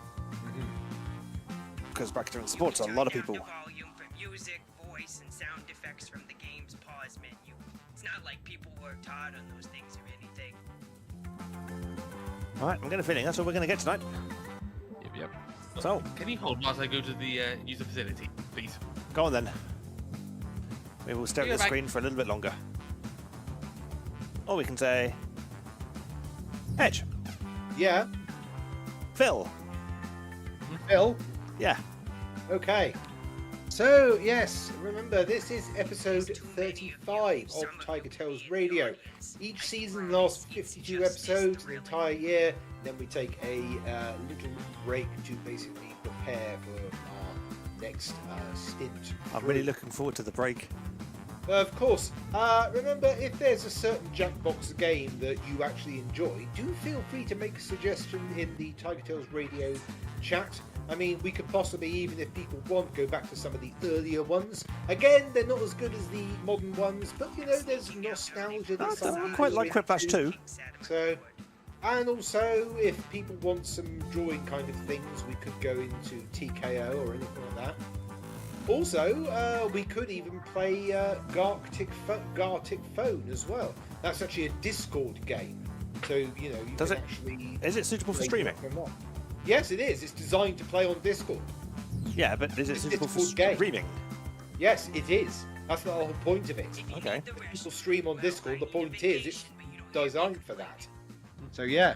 Because Bracketeering supports a lot of people. You can turn down the volume for music, voice, and sound effects from the game's pause menu. It's not like people worked hard on those things or anything. Alright, I'm getting a feeling that's all we're going to get tonight. Yep. So, Can you hold whilst I go to the user facility, please? go on then. We will stare at Go the back. screen for a little bit longer. Or we can say... Edge. Yeah. Phil. Phil. Yeah. Okay. So, yes, remember, this is episode 35 of TigerTails Radio. Each season lasts 52 episodes, an entire year. Then we take a little break to basically prepare for our next stint. I'm really looking forward to the break. Of course. Remember, if there's a certain Jackbox game that you actually enjoy, do feel free to make a suggestion in the TigerTails Radio chat. I mean, we could possibly, even if people want, go back to some of the earlier ones. Again, they're not as good as the modern ones, but you know, there's nostalgia. That some I people quite like are Quiplash into. too. So, and also, if people want some drawing kind of things, we could go into TKO or anything like that. Also, we could even play Gartic Phone as well. That's actually a Discord game. So, you know, you Does can it- actually... Is it suitable for play streaming? from one. Yes, it is. It's designed to play on Discord. Yeah, but is it It's suitable for Discord game. streaming? Yes, it is. That's the whole point of it. Okay. If people stream on Discord, the point is it's designed for that. So yeah.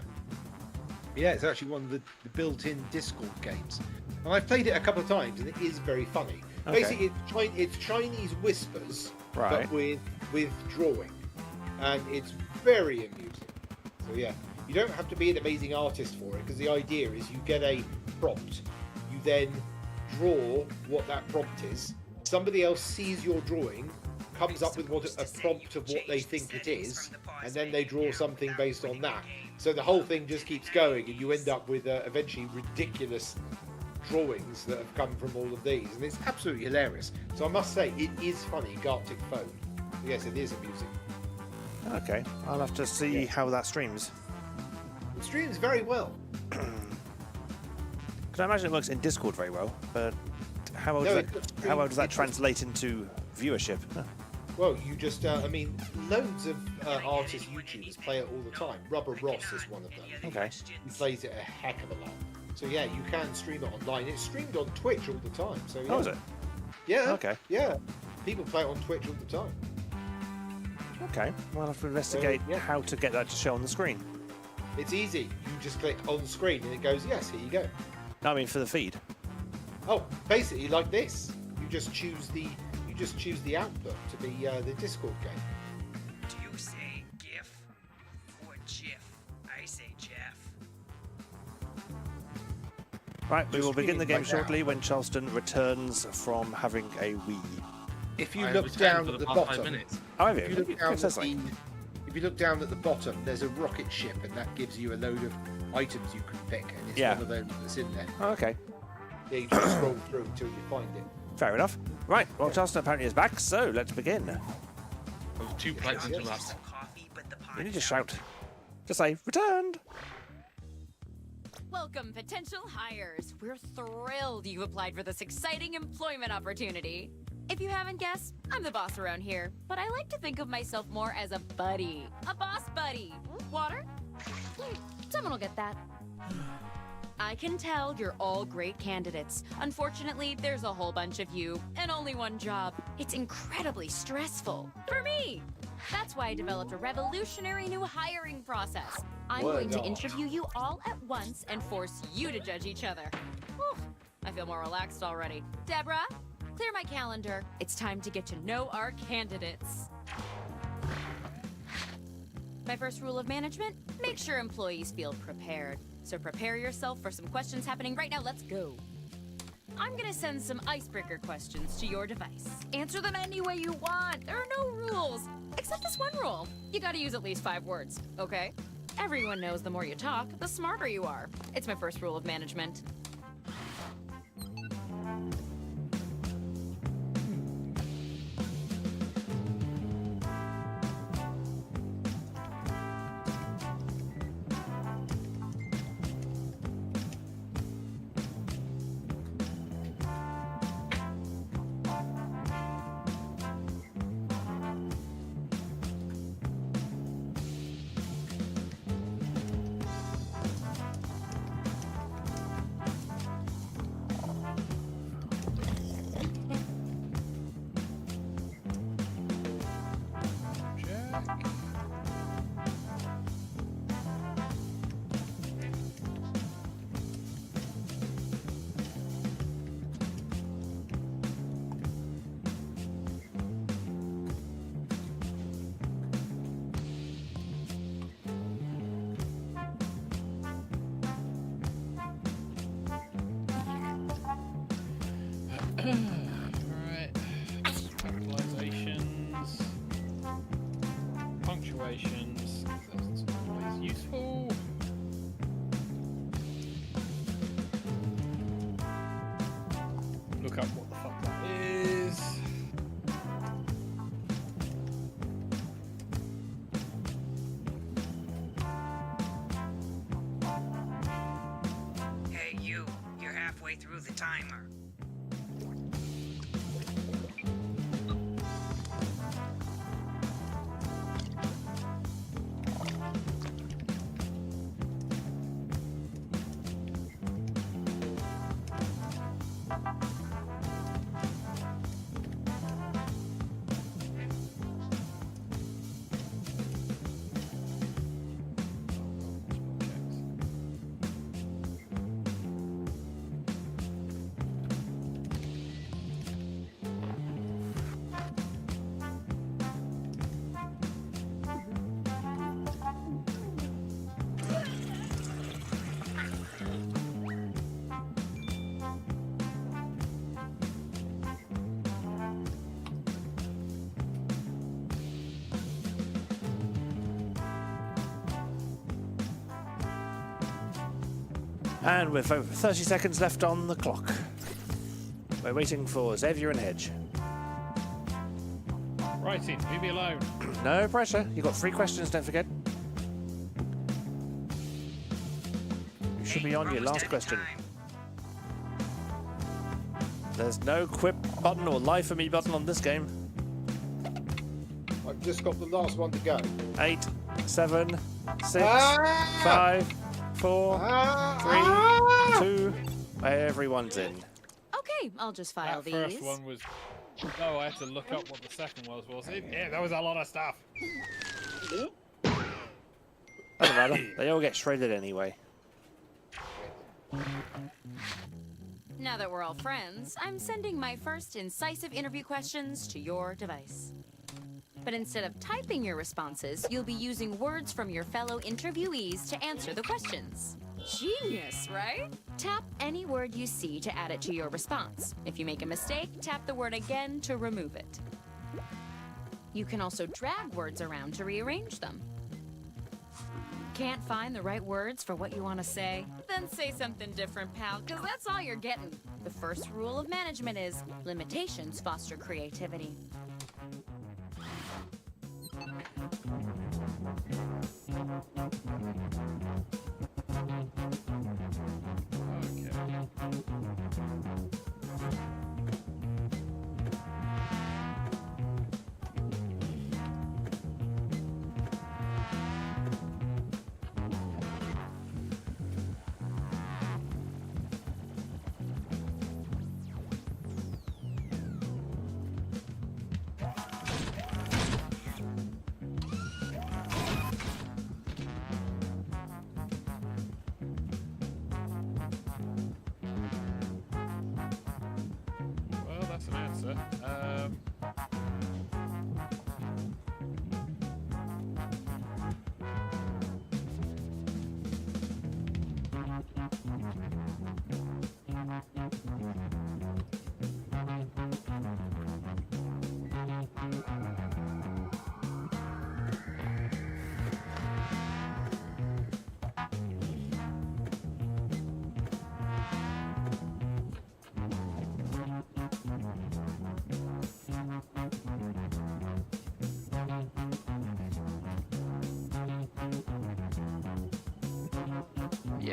Yeah, it's actually one of the built-in Discord games. And I've played it a couple of times and it is very funny. Okay. Basically, it's Chinese whispers, Right. but with drawing. And it's very amusing. So yeah, you don't have to be an amazing artist for it, because the idea is you get a prompt, you then draw what that prompt is, somebody else sees your drawing, comes up with a prompt of what they think it is, and then they draw something based on that. So the whole thing just keeps going, and you end up with eventually ridiculous drawings that have come from all of these, and it's absolutely hilarious. So I must say, it is funny, Gartic Phone. Yes, it is amusing. Okay, I'll have to see how that streams. It streams very well. Because I imagine it works in Discord very well, but how well, No, how well does that translate into viewership? Well, you just, I mean, loads of artists, YouTubers play it all the time. Rubber Ross is one of them. Okay. He plays it a heck of a lot. So yeah, you can stream it online. It's streamed on Twitch all the time. So yeah. Oh, is it? Yeah. Okay. Yeah. People play it on Twitch all the time. Okay, we'll have to investigate yeah. how to get that to show on the screen. It's easy. You just click on screen and it goes, yes, here you go. No, I mean for the feed. Oh, basically like this. You just choose the output to be the Discord game. Do you say GIF or GIF? I say Jeff. Right, we Just will begin the streaming game right shortly now. when Charleston returns from having a wee. If you I look returned down for at the the past 5 bottom, minutes. Oh, have you? if you look down It says at something. if you look down at the bottom, there's a rocket ship, and that gives you a load of items you can pick, and it's Yeah. one of those that's in there. Oh, okay, Yeah, you just scroll through until you find it. fair enough. Right, well, Charleston apparently is back, so let's begin. I was too polite to interrupt. Coffee, but the You need to podcast- shout. Just say, returned! Welcome, potential hires. We're thrilled you've applied for this exciting employment opportunity. If you haven't guessed, I'm the boss around here, but I like to think of myself more as a buddy. A boss buddy. Water? Someone will get that. I can tell you're all great candidates. Unfortunately, there's a whole bunch of you and only one job. It's incredibly stressful. For me! That's why I developed a revolutionary new hiring process. I'm Word going to off. interview you all at once and force you to judge each other. Whew, I feel more relaxed already. Deborah, Clear my calendar. It's time to get to know our candidates. My first rule of management, make sure employees feel prepared. So prepare yourself for some questions happening right now. Let's go. I'm gonna send some icebreaker questions to your device. Answer them any way you want. There are no rules, except this one rule. You gotta use at least 5 words, okay? Everyone knows the more you talk, the smarter you are. It's my first rule of management. Right. Capitalizations. Punctuations. That's always useful. Look up what the fuck that is. Hey, you're halfway through the timer. And with over 30 seconds left on the clock, we're waiting for Xavier and Hedge. Righty, leave me alone. No pressure. You got 3 questions, don't forget. You should be on your last question. There's no quip button or lie for me button on this game. I've just got the last one to go. 8, 7, 6, 5, 4, 3, 2. Everyone's in. Okay, I'll just file That these. first one was... Oh, I had to look up what the second was it? Yeah, that was a lot of stuff. Doesn't matter. They all get shredded anyway. Now that we're all friends, I'm sending my first incisive interview questions to your device. But instead of typing your responses, you'll be using words from your fellow interviewees to answer the questions. Genius, right? Tap any word you see to add it to your response. If you make a mistake, tap the word again to remove it. You can also drag words around to rearrange them. Can't find the right words for what you want to say? Then say something different, pal, because that's all you're getting. The first rule of management is limitations foster creativity.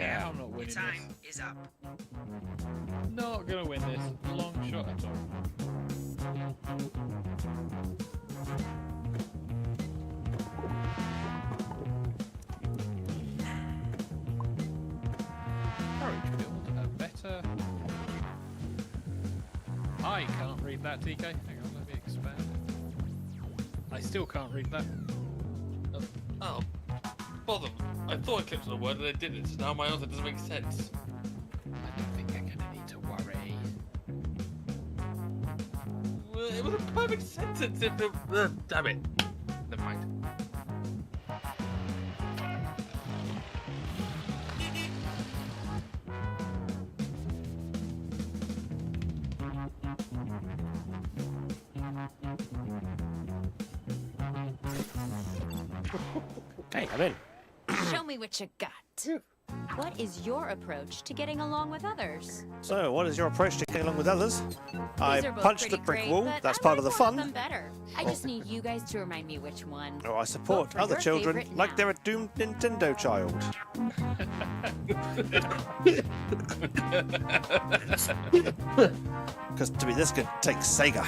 Yeah, I'm not Your winning time is up. this. Not gonna win this. Long shot at all. Courage build a better. I can't read that, TK. Hang on, let me expand. I still can't read that. Oh, bother. I thought I clicked on a word and I didn't, so now my answer doesn't make sense. I don't think I'm gonna need to worry. Well, it was a perfect sentence if it... damn it. Never mind. Hey, I'm in. Show me what you got. What is your approach to getting along with others? So, what is your approach to getting along with others? I These are both punched the pretty brick great, wall. but That's I part like of the one fun. them better. I just need you guys to remind me which one. Or I support Vote for other your children favorite like now. they're a doomed Nintendo child. Because to be this good takes Sega.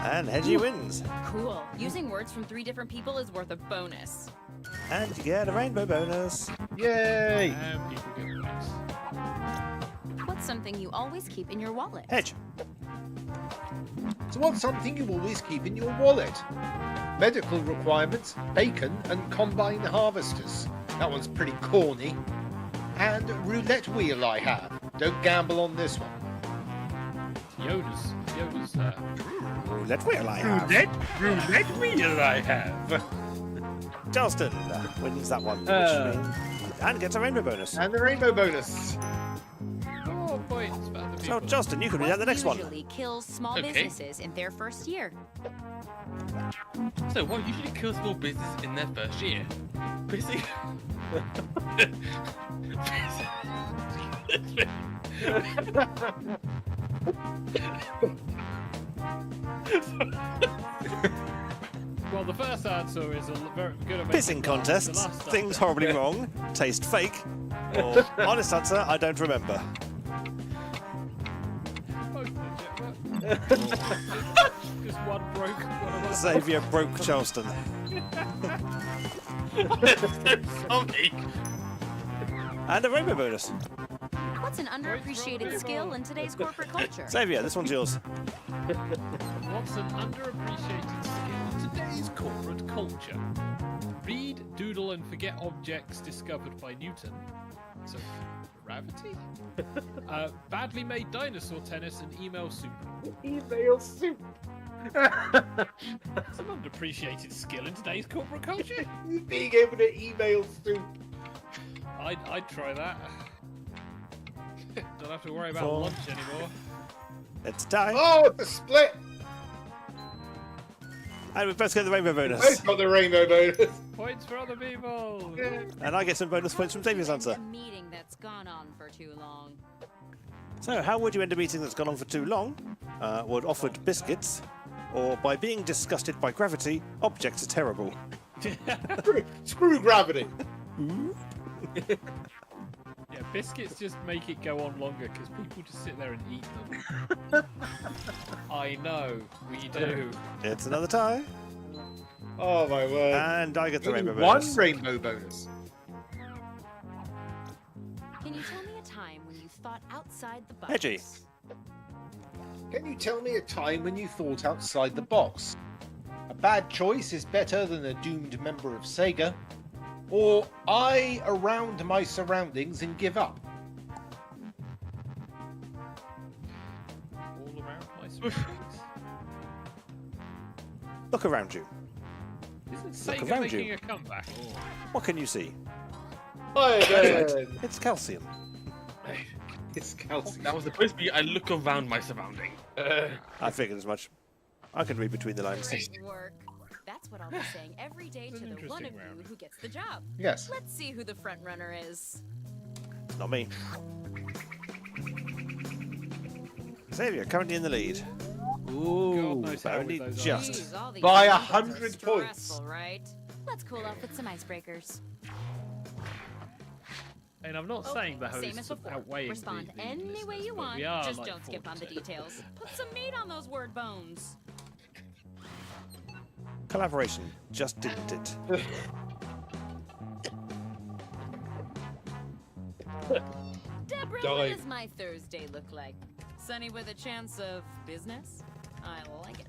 And Hedgie wins. Cool. Using words from 3 different people is worth a bonus. And you get a rainbow bonus. Yay! And people get points. What's something you always keep in your wallet? Hedge. So what's something you always keep in your wallet? Medical requirements, bacon, and combine harvesters. That one's pretty corny. And roulette wheel I have. Don't gamble on this one. Yoda's Roulette wheel I have. Roulette wheel I have. Charleston wins that one. Which means, and gets a rainbow bonus. And the rainbow bonus. 4 points for other So, people. Justin, you can read out the next one. Usually kills small Okay. businesses in their first year. So, what usually kills small business in their first year? Busy. Well, the first answer is a very good amount. Pissing contests, things horribly wrong, taste fake, or honest answer, I don't remember. Just one broke. One of us. Xavier broke Charleston. Sorry. And a rainbow bonus. What's an underappreciated skill in today's corporate culture? Xavier, this one's yours. What's an underappreciated skill in today's corporate culture? Read, doodle, and forget objects discovered by Newton. So, gravity? Badly made dinosaur tennis and email soup. Email soup. It's an underappreciated skill in today's corporate culture. Being able to email soup. I'd try that. Don't have to worry about 4. lunch anymore. It's a tie. Oh, it's a split. And we both get the rainbow bonus. Both got the rainbow bonus. Points for other people. And I get some bonus points from Xavier's answer. A meeting that's gone on for too long. So, how would you end a meeting that's gone on for too long? Would offered biscuits, or by being disgusted by gravity, objects are terrible. Screw gravity. Yeah, biscuits just make it go on longer because people just sit there and eat them. I know, we do. It's another tie. Oh my word. And I get the Only rainbow one bonus. rainbow bonus. Can you tell me a time when you thought outside the box? Hedgie. Can you tell me a time when you thought outside the box? A bad choice is better than a doomed member of Sega. Or I around my surroundings and give up. All around my surroundings. Look around you. Isn't Look Sega around making you. a comeback? What can you see? Hi again. It's calcium. It's calcium. That was supposed to be I look around my surrounding. I figured as much. I can read between the lines. Great work. That's what I'll be saying every day It's to an the one of interesting round. you who gets the job. Yes. Let's see who the front runner is. Not me. Xavier, currently in the lead. God Ooh. knows how only with those just. answers. Jeez, all these By numbers are 100 stressful, points. Right? Let's cool off with some icebreakers. And I'm not saying the Same as hosts before. outweighing Respond the any listeners, way you but want. we are, Just like, don't skip on the 42. details. Put some meat on those word bones. Collaboration just didn't it. Deborah, Die. what does my Thursday look like? Sunny with a chance of business? I like it.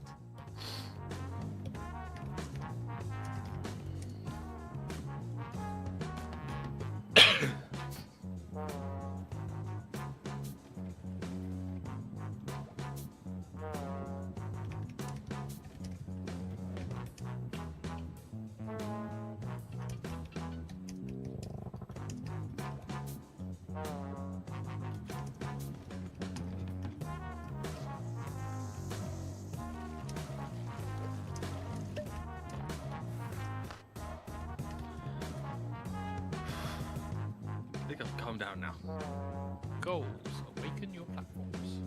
I think I've calmed down now. Goals. Awaken your platforms.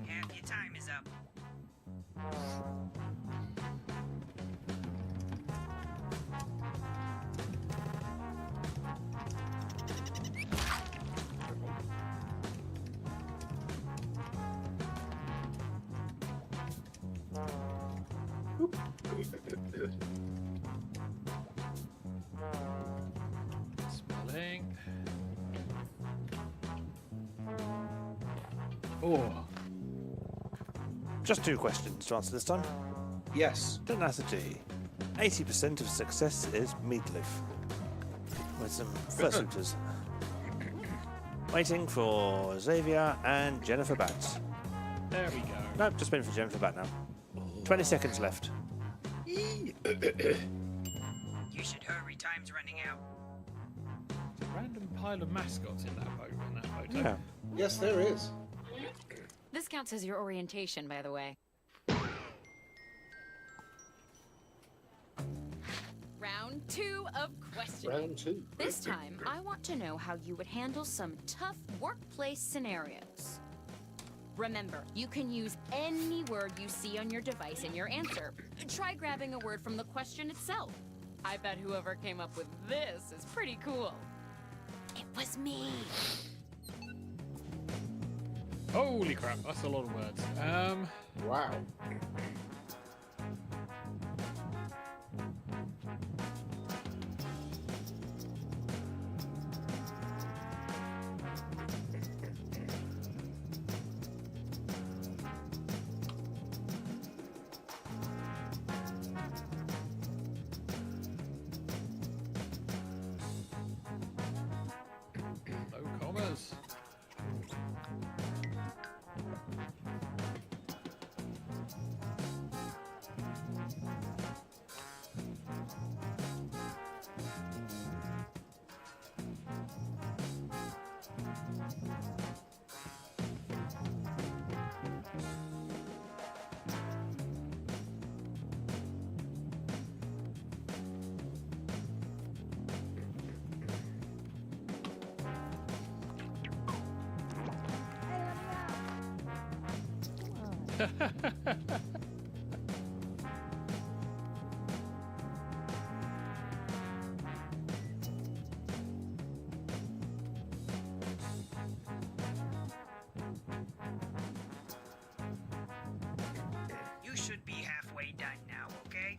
Half your time is up. Spelling. Oh. Just 2 questions to answer this time. Yes. Tenacity. 80% of success is meatloaf. With some fursuiters. Waiting for Xavier and Jennifer Batts. There we go. Nope, just waiting for Jennifer Bat now. 20 seconds left. You should hurry, time's running out. Random pile of mascots in that boat. In that photo. Yeah. Yes, there is. This counts as your orientation, by the way. Round 2 of questioning. Round 2. This time, I want to know how you would handle some tough workplace scenarios. Remember, you can use any word you see on your device in your answer. Try grabbing a word from the question itself. I bet whoever came up with this is pretty cool. It was me. Holy crap, that's a lot of words. Wow. No commas. You should be halfway done now, okay?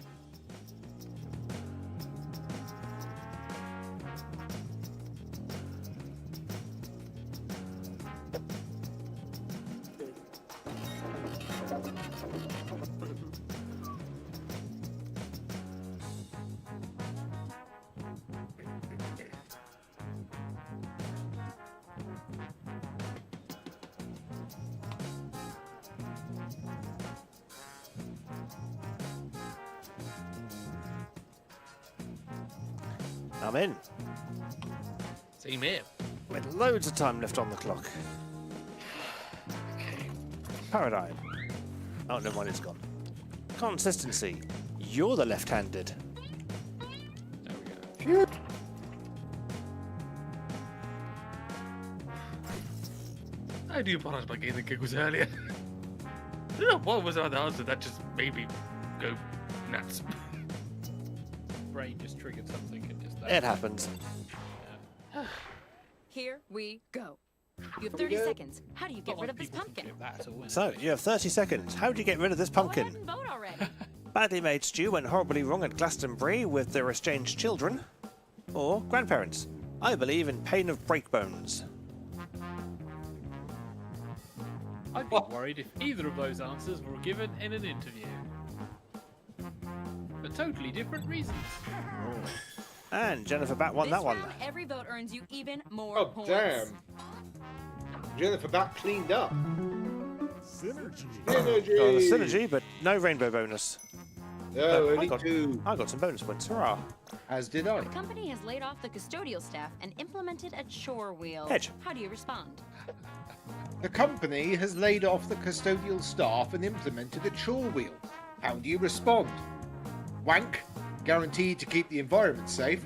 I'm in. Same here. With loads of time left on the clock. Paradigm. Oh, never mind, it's gone. Consistency. You're the left-handed. There we go. I do apologize about getting the giggles earlier. I don't know what was the answer that just made me go nuts. Brain just triggered something and just It happens. Here we go. You have 30 seconds. How do you get rid of this pumpkin? So, you have 30 seconds. How do you get rid of this Go pumpkin? ahead and vote already. Badly made stew went horribly wrong at Glastonbury with their estranged children. Or grandparents. I believe in pain of breakbones. I'd be worried if either of those answers were given in an interview. For totally different reasons. And Jennifer Bat won that This one. round, every vote earns you even more Oh, points. damn. Jennifer Bat cleaned up. Synergy. Synergy. Got a synergy, but no rainbow bonus. No, I only got- 2. I got some bonus points. Hurrah. As did I. The company has laid off the custodial staff and implemented a chore wheel. Hedge. How do you respond? The company has laid off the custodial staff and implemented a chore wheel. How do you respond? Wank, guaranteed to keep the environment safe.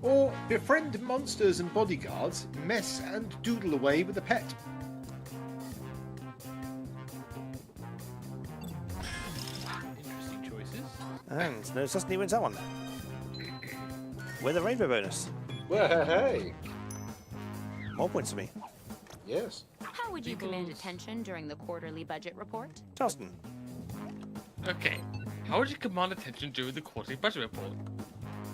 Or befriend monsters and bodyguards, mess and doodle away with a pet. Interesting choices. And Snow Sesame wins that one. With a rainbow bonus. Well, hey. More points for me. Yes. How would you command People's- attention during the quarterly budget report? Charleston. Okay, how would you command attention during the quarterly budget report?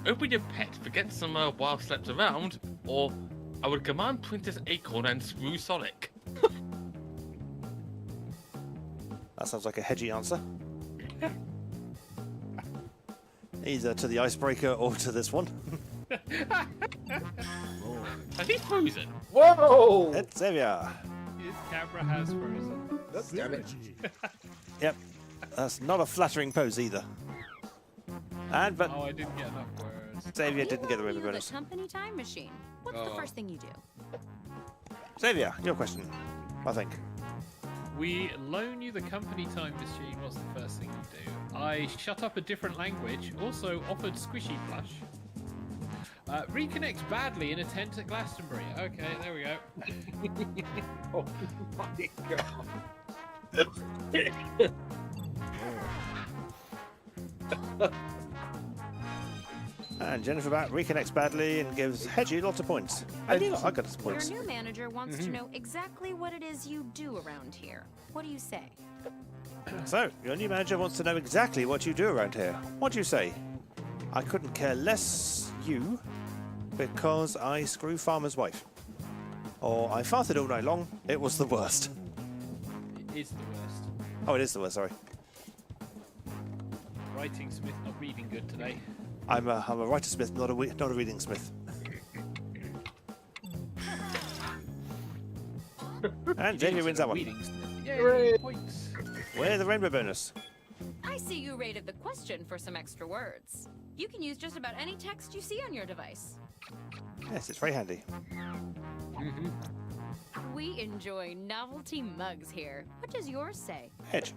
Open your pet, forget some wild slept around, or I would command Princess Acorn and screw Sonic. That sounds like a hedgy answer. Either to the icebreaker or to this one. Are he frozen? Whoa! It's Xavier. His camera has frozen. Damn it. Synergy. Yep. That's not a flattering pose either. And but Oh, I didn't get enough words. Xavier didn't get the Email rainbow you bonus. The company time machine. What's the Oh. first thing you do? Xavier, your question. I think. We loan you the company time machine. What's the first thing you do? I shut up a different language. Also offered squishy plush. Reconnects badly in a tent at Glastonbury. Okay, there we go. Oh my god. And Jennifer Bat reconnects badly and gives Hedgie lots of points. I got some Your points. new manager wants to know exactly what it is you do around here. What do you say? So, your new manager wants to know exactly what you do around here. What do you say? I couldn't care less you because I screw farmer's wife. Or I farted all night long. It was the worst. It is the worst. Oh, it is the worst, sorry. Writing Smith not reading good today. I'm a writer smith, not a reading smith. And Xavier wins that one. Reading Smith. Yay, Hooray. points. With the rainbow bonus. I see you rated the question for some extra words. You can use just about any text you see on your device. Yes, it's very handy. We enjoy novelty mugs here. What does yours say? Hedge.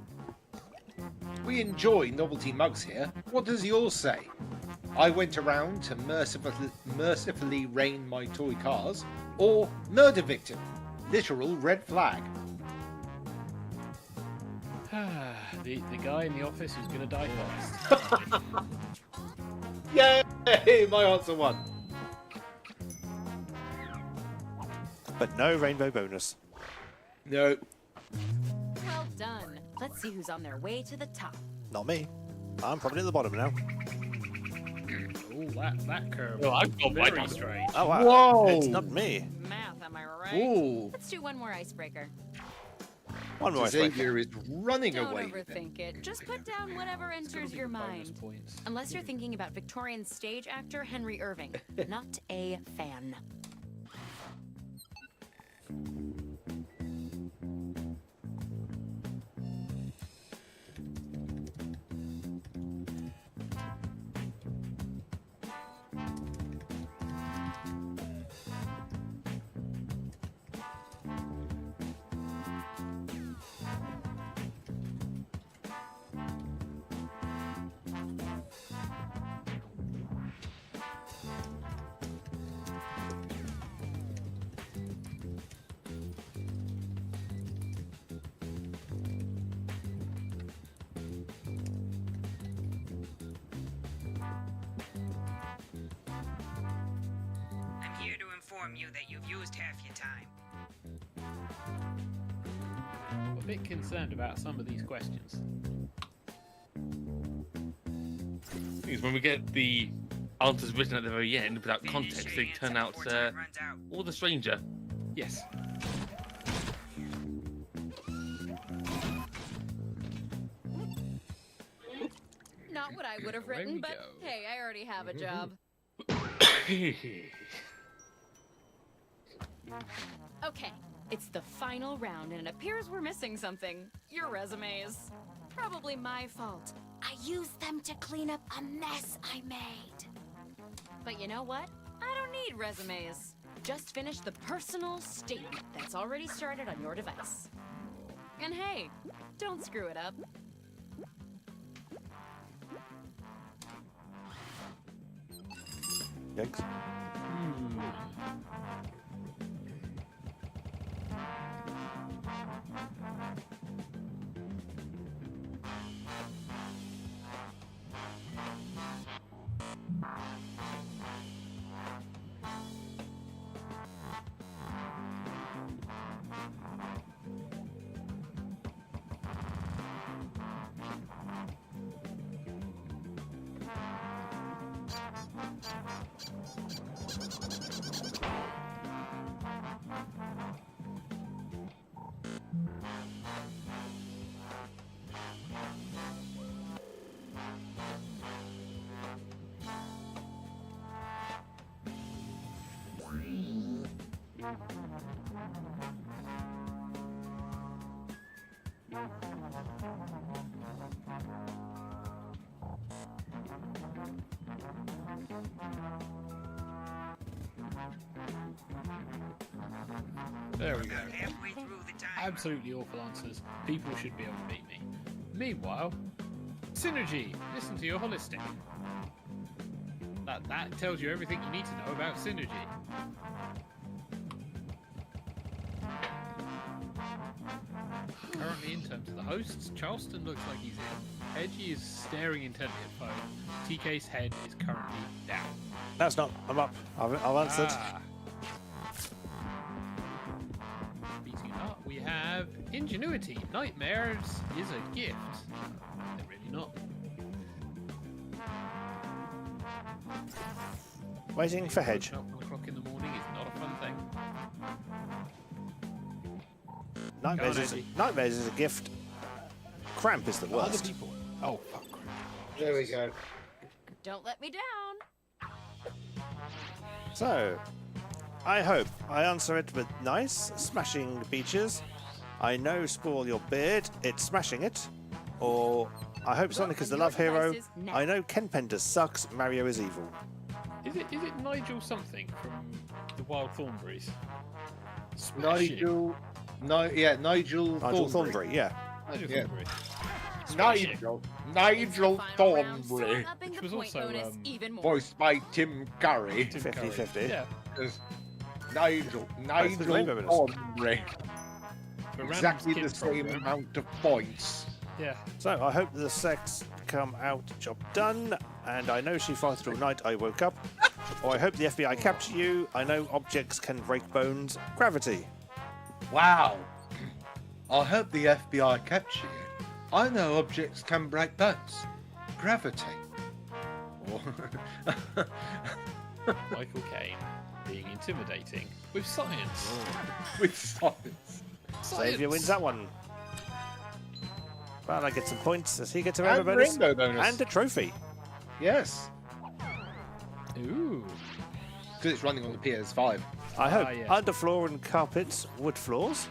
We enjoy novelty mugs here. What does yours say? I went around to mercifully rain my toy cars. Or murder victim. Literal red flag. the guy in the office who's going to die first. Yay! My answer won. But no rainbow bonus. No. Well done. Let's see who's on their way to the top. Not me. I'm probably at the bottom now. Oh, that curve. Oh, I've got my very answer. strange. Oh, wow. Whoa. It's not me. Math, am I right? Ooh. Let's do one more icebreaker. One more icebreaker. Xavier is running Don't away. overthink it. Just put down whatever enters your Bonus mind. points. Unless you're thinking about Victorian stage actor Henry Irving. Not a fan. inform you that you've used half your time. I'm a bit concerned about some of these questions. Because when we get the answers written at the very end without context, they turn out all the stranger. Yes. Not what I would have There we written, but go. hey, I already have a job. Okay, it's the final round, and it appears we're missing something. Your resumes. Probably my fault. I used them to clean up a mess I made. But you know what? I don't need resumes. Just finish the personal statement that's already started on your device. And hey, don't screw it up. Yikes. There we go. Halfway through the time. Absolutely awful answers. People should be able to beat me. Meanwhile, Synergy. Listen to your holistic. That tells you everything you need to know about Synergy. Currently, in terms of the hosts, Charleston looks like he's in. Edgy is staring intently at phone. TK's head is currently down. That's not. I'm up. I've answered. Beating up, we have Ingenuity. Nightmares is a gift. They're really not. Waiting for Hedge. Waking up 1 o'clock in the morning is not a fun thing. Nightmares is a gift. Cramp is the Other worst. people. Oh, fuck. There we go. Don't let me down. So, I hope I answer it with nice, smashing beaches. I know spoil your beard, it's smashing it. Or, I hope Sonic is the love hero. I know Ken Pender sucks, Mario is evil. Is it Nigel something from the Wild Thornberries? Smash it. Nigel Nigel Thornberry. Thornberry, yeah. Nigel Yeah. Thornberry. Smash it. Nigel Final round, so Thornberry, upping Which the was point also, bonus even more. voiced by Tim Curry. 50-50. Yeah. Nigel Rainbow Bonus. Thornberry. For Exactly Random the Kids same program. amount of points. Yeah. So, I hope the sex come out, job done. And I know she farted all night, I woke up. Or I hope the FBI capture you. I know objects can break bones. Gravity. Wow. I hope the FBI capture you. I know objects can break bones. Gravity. Michael Caine being intimidating with science. With science. Xavier wins that one. Well, I get some points as he gets a And rainbow bonus. rainbow bonus. And a trophy. Yes. Ooh. Because it's running on the PS5. I hope yes. underfloor and carpets, wood floors.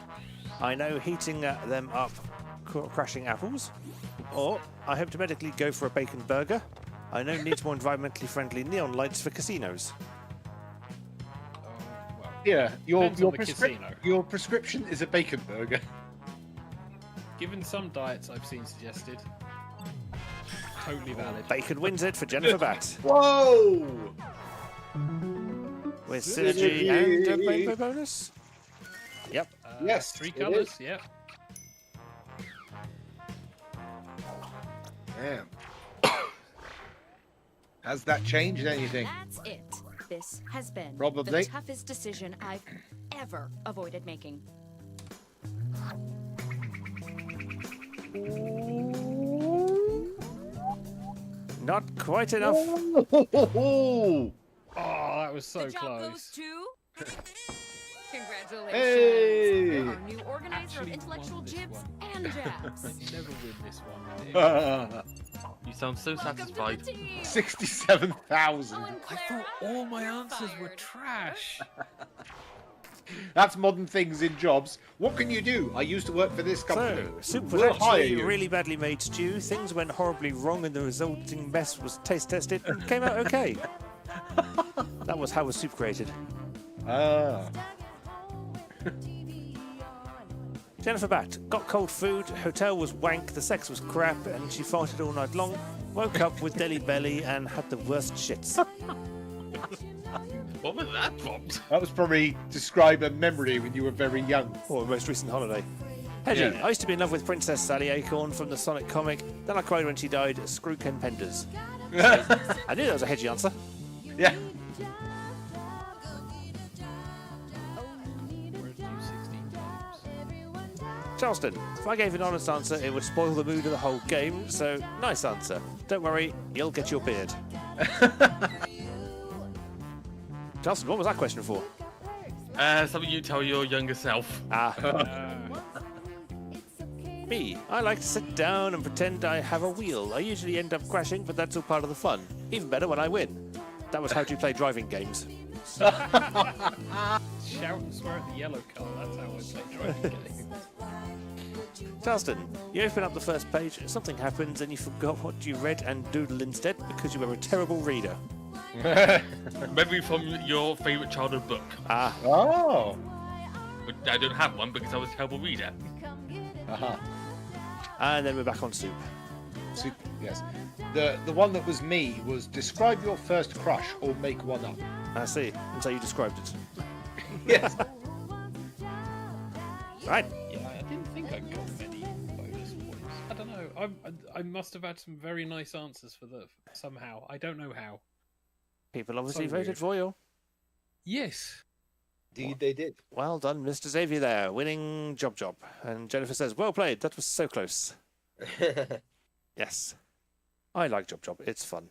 I know heating them up, crashing apples. Or I hope to medically go for a bacon burger. I know needs more environmentally friendly neon lights for casinos. Well, Yeah, Depends on the casino. your prescription is a bacon burger. given some diets I've seen suggested, totally valid. Bacon wins it for Jennifer Batt. Whoa! With synergy and a rainbow bonus. Yep. Yes, 3 it colours, is. yep. Damn. Has that changed anything? That's it. This has been Probably. the toughest decision I've ever avoided making. Not quite enough. Oh, that was so the job close. goes to... Congratulations. Hey! You're our new organizer Actually of intellectual won this jibs one. and jabs. You never win this one. You sound so Welcome satisfied. to the team. 67,000. Oh, and I Clara, thought all my you're answers were fired. trash. That's modern things in jobs. What can you do? I used to work for this company. So, soup was We'll hire actually you. really badly made stew. Things went horribly wrong, and the resulting mess was taste tested and came out okay. That was how was soup created. Ah. Jennifer Batt got cold food, hotel was wank, the sex was crap, and she farted all night long. Woke up with deli belly and had the worst shits. What was that prompt? That was probably describe a memory when you were very young. Or most recent holiday. Hedgie, Yeah. I used to be in love with Princess Sally Acorn from the Sonic comic. Then I cried when she died. Screw Ken Penders. I knew that was a Hedgie answer. Yeah. Where's you 16 times? Charleston, if I gave an honest answer, it would spoil the mood of the whole game. So, nice answer. Don't worry, you'll get your beard. Charleston, what was that question for? Something you tell your younger self. Me. I like to sit down and pretend I have a wheel. I usually end up crashing, but that's all part of the fun. Even better when I win. That was how to play driving games. Shout and swear at the yellow colour. That's how I play driving games. Charleston, you open up the first page, something happens, and you forgot what you read and doodle instead because you were a terrible reader. Maybe from your favourite childhood book. Oh. But I don't have one because I was a terrible reader. Uh-huh. And then we're back on soup. Super, yes. The one that was me was describe your first crush or make one up. I see. And so you described it. Yes. Right. Yeah, I didn't think I got many bonus points. I don't know. I must have had some very nice answers for the somehow. I don't know how. People obviously So voted weird. for you. Yes. Indeed, they did. Well done, Mr. Xavier there, winning job. And Jennifer says, well played, that was so close. Yes. I like job. It's fun.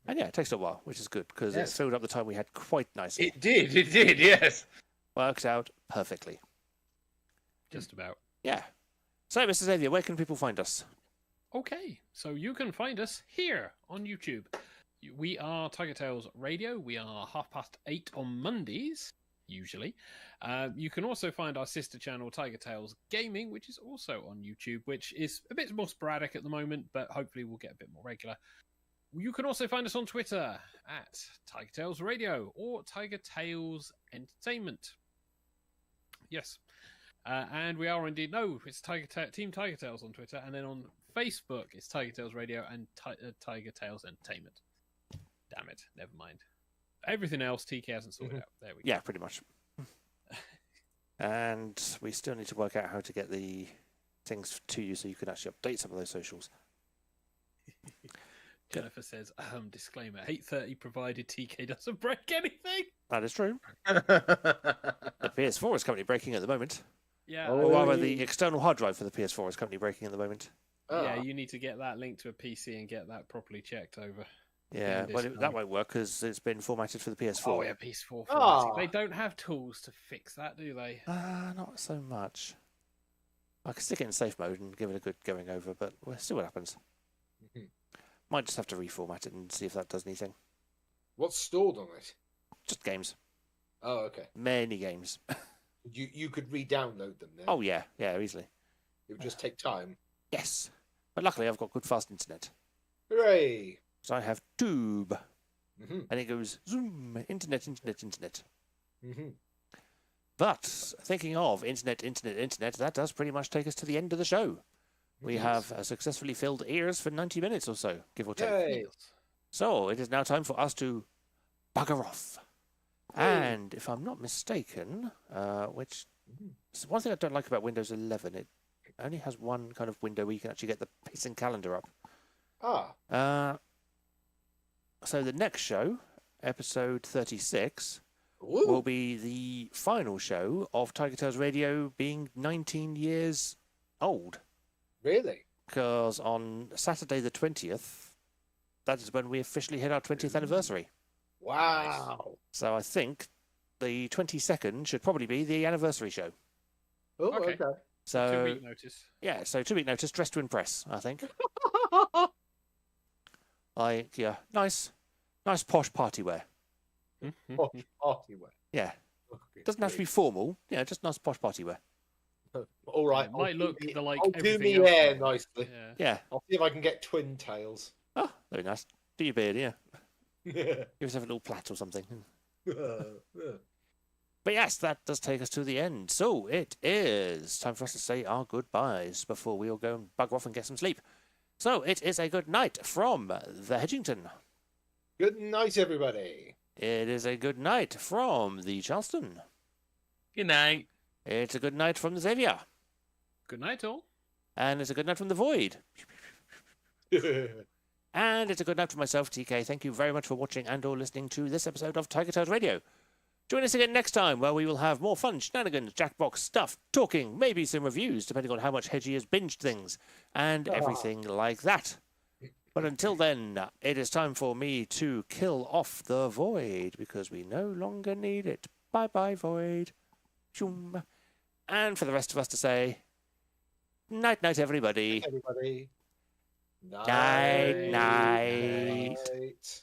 And yeah, it takes a while, which is good, because Yes. it filled up the time we had quite nicely. It did, yes. Worked out perfectly. Just about. Yeah. So, Mr. Xavier, where can people find us? Okay, so you can find us here on YouTube. We are TigerTails Radio. We are 8:30 on Mondays, usually. You can also find our sister channel, TigerTails Gaming, which is also on YouTube, which is a bit more sporadic at the moment, but hopefully we'll get a bit more regular. You can also find us on Twitter at TigerTails Radio or TigerTails Entertainment. Yes. And we are indeed, it's Team TigerTails on Twitter, and then on Facebook it's TigerTails Radio and TigerTails Entertainment. Damn it, never mind. Everything else TK hasn't sorted out. There we go. Yeah, pretty much. And we still need to work out how to get the things to you so you can actually update some of those socials. Jennifer says, disclaimer, 8:30 provided TK doesn't break anything. That is true. The PS4 is currently breaking at the moment. Yeah. Or rather, the external hard drive for the PS4 is currently breaking at the moment. Yeah, you need to get that linked to a PC and get that properly checked over. Yeah, this well, time. that won't work because it's been formatted for the PS4. Oh, yeah, PS4. Ah. They don't have tools to fix that, do they? Not so much. I can stick it in safe mode and give it a good going over, but we'll see what happens. Mhm. Might just have to reformat it and see if that does anything. What's stored on it? Just games. Oh, okay. Many games. You could re-download them then. Oh, yeah, easily. It would just take time. Yes. But luckily, I've got good fast internet. Hooray! So I have Tube. Mm-hmm. And it goes zoom, internet. Mm-hmm. But thinking of internet, that does pretty much take us to the end of the show. We have successfully filled ears for 90 minutes or so, give or take. Yay! So it is now time for us to bugger off. And if I'm not mistaken, which is one thing I don't like about Windows 11, it only has one kind of window where you can actually get the pacing calendar up. Ah. So the next show, episode 36, Ooh, will be the final show of TigerTails Radio being 19 years old. really? Because on Saturday the 20th, that is when we officially hit our 20th anniversary. Wow. So I think the 22nd should probably be the anniversary show. Oh, Okay. okay. So 2-week notice. yeah, so 2 week notice, dress to impress, I think. Like, yeah, nice posh party wear. Party wear. Yeah, Okay, doesn't have to be formal. Yeah, just nice posh party wear. All right. It might look like I'll do everything me else hair now. nicely. Yeah. Yeah. I'll see if I can get twin tails. Oh, very nice. Do your beard, yeah. Give yourself a little plait or something. But yes, that does take us to the end. So it is time for us to say our goodbyes before we all go and bugger off and get some sleep. So it is a good night from the Hedgington. Good night, everybody. It is a good night from the Charleston. Good night. It's a good night from the Xavier. Good night, all. And it's a good night from the Void. And it's a good night from myself, TK. Thank you very much for watching and or listening to this episode of TigerTails Radio. Join us again next time, where we will have more fun, shenanigans, Jackbox stuff, talking, maybe some reviews, depending on how much Hedgie has binged things, and everything like that. But until then, it is time for me to kill off the Void, because we no longer need it. Bye-bye, Void. Shoom. And for the rest of us to say, night-night, everybody. Everybody. Night-night. Night.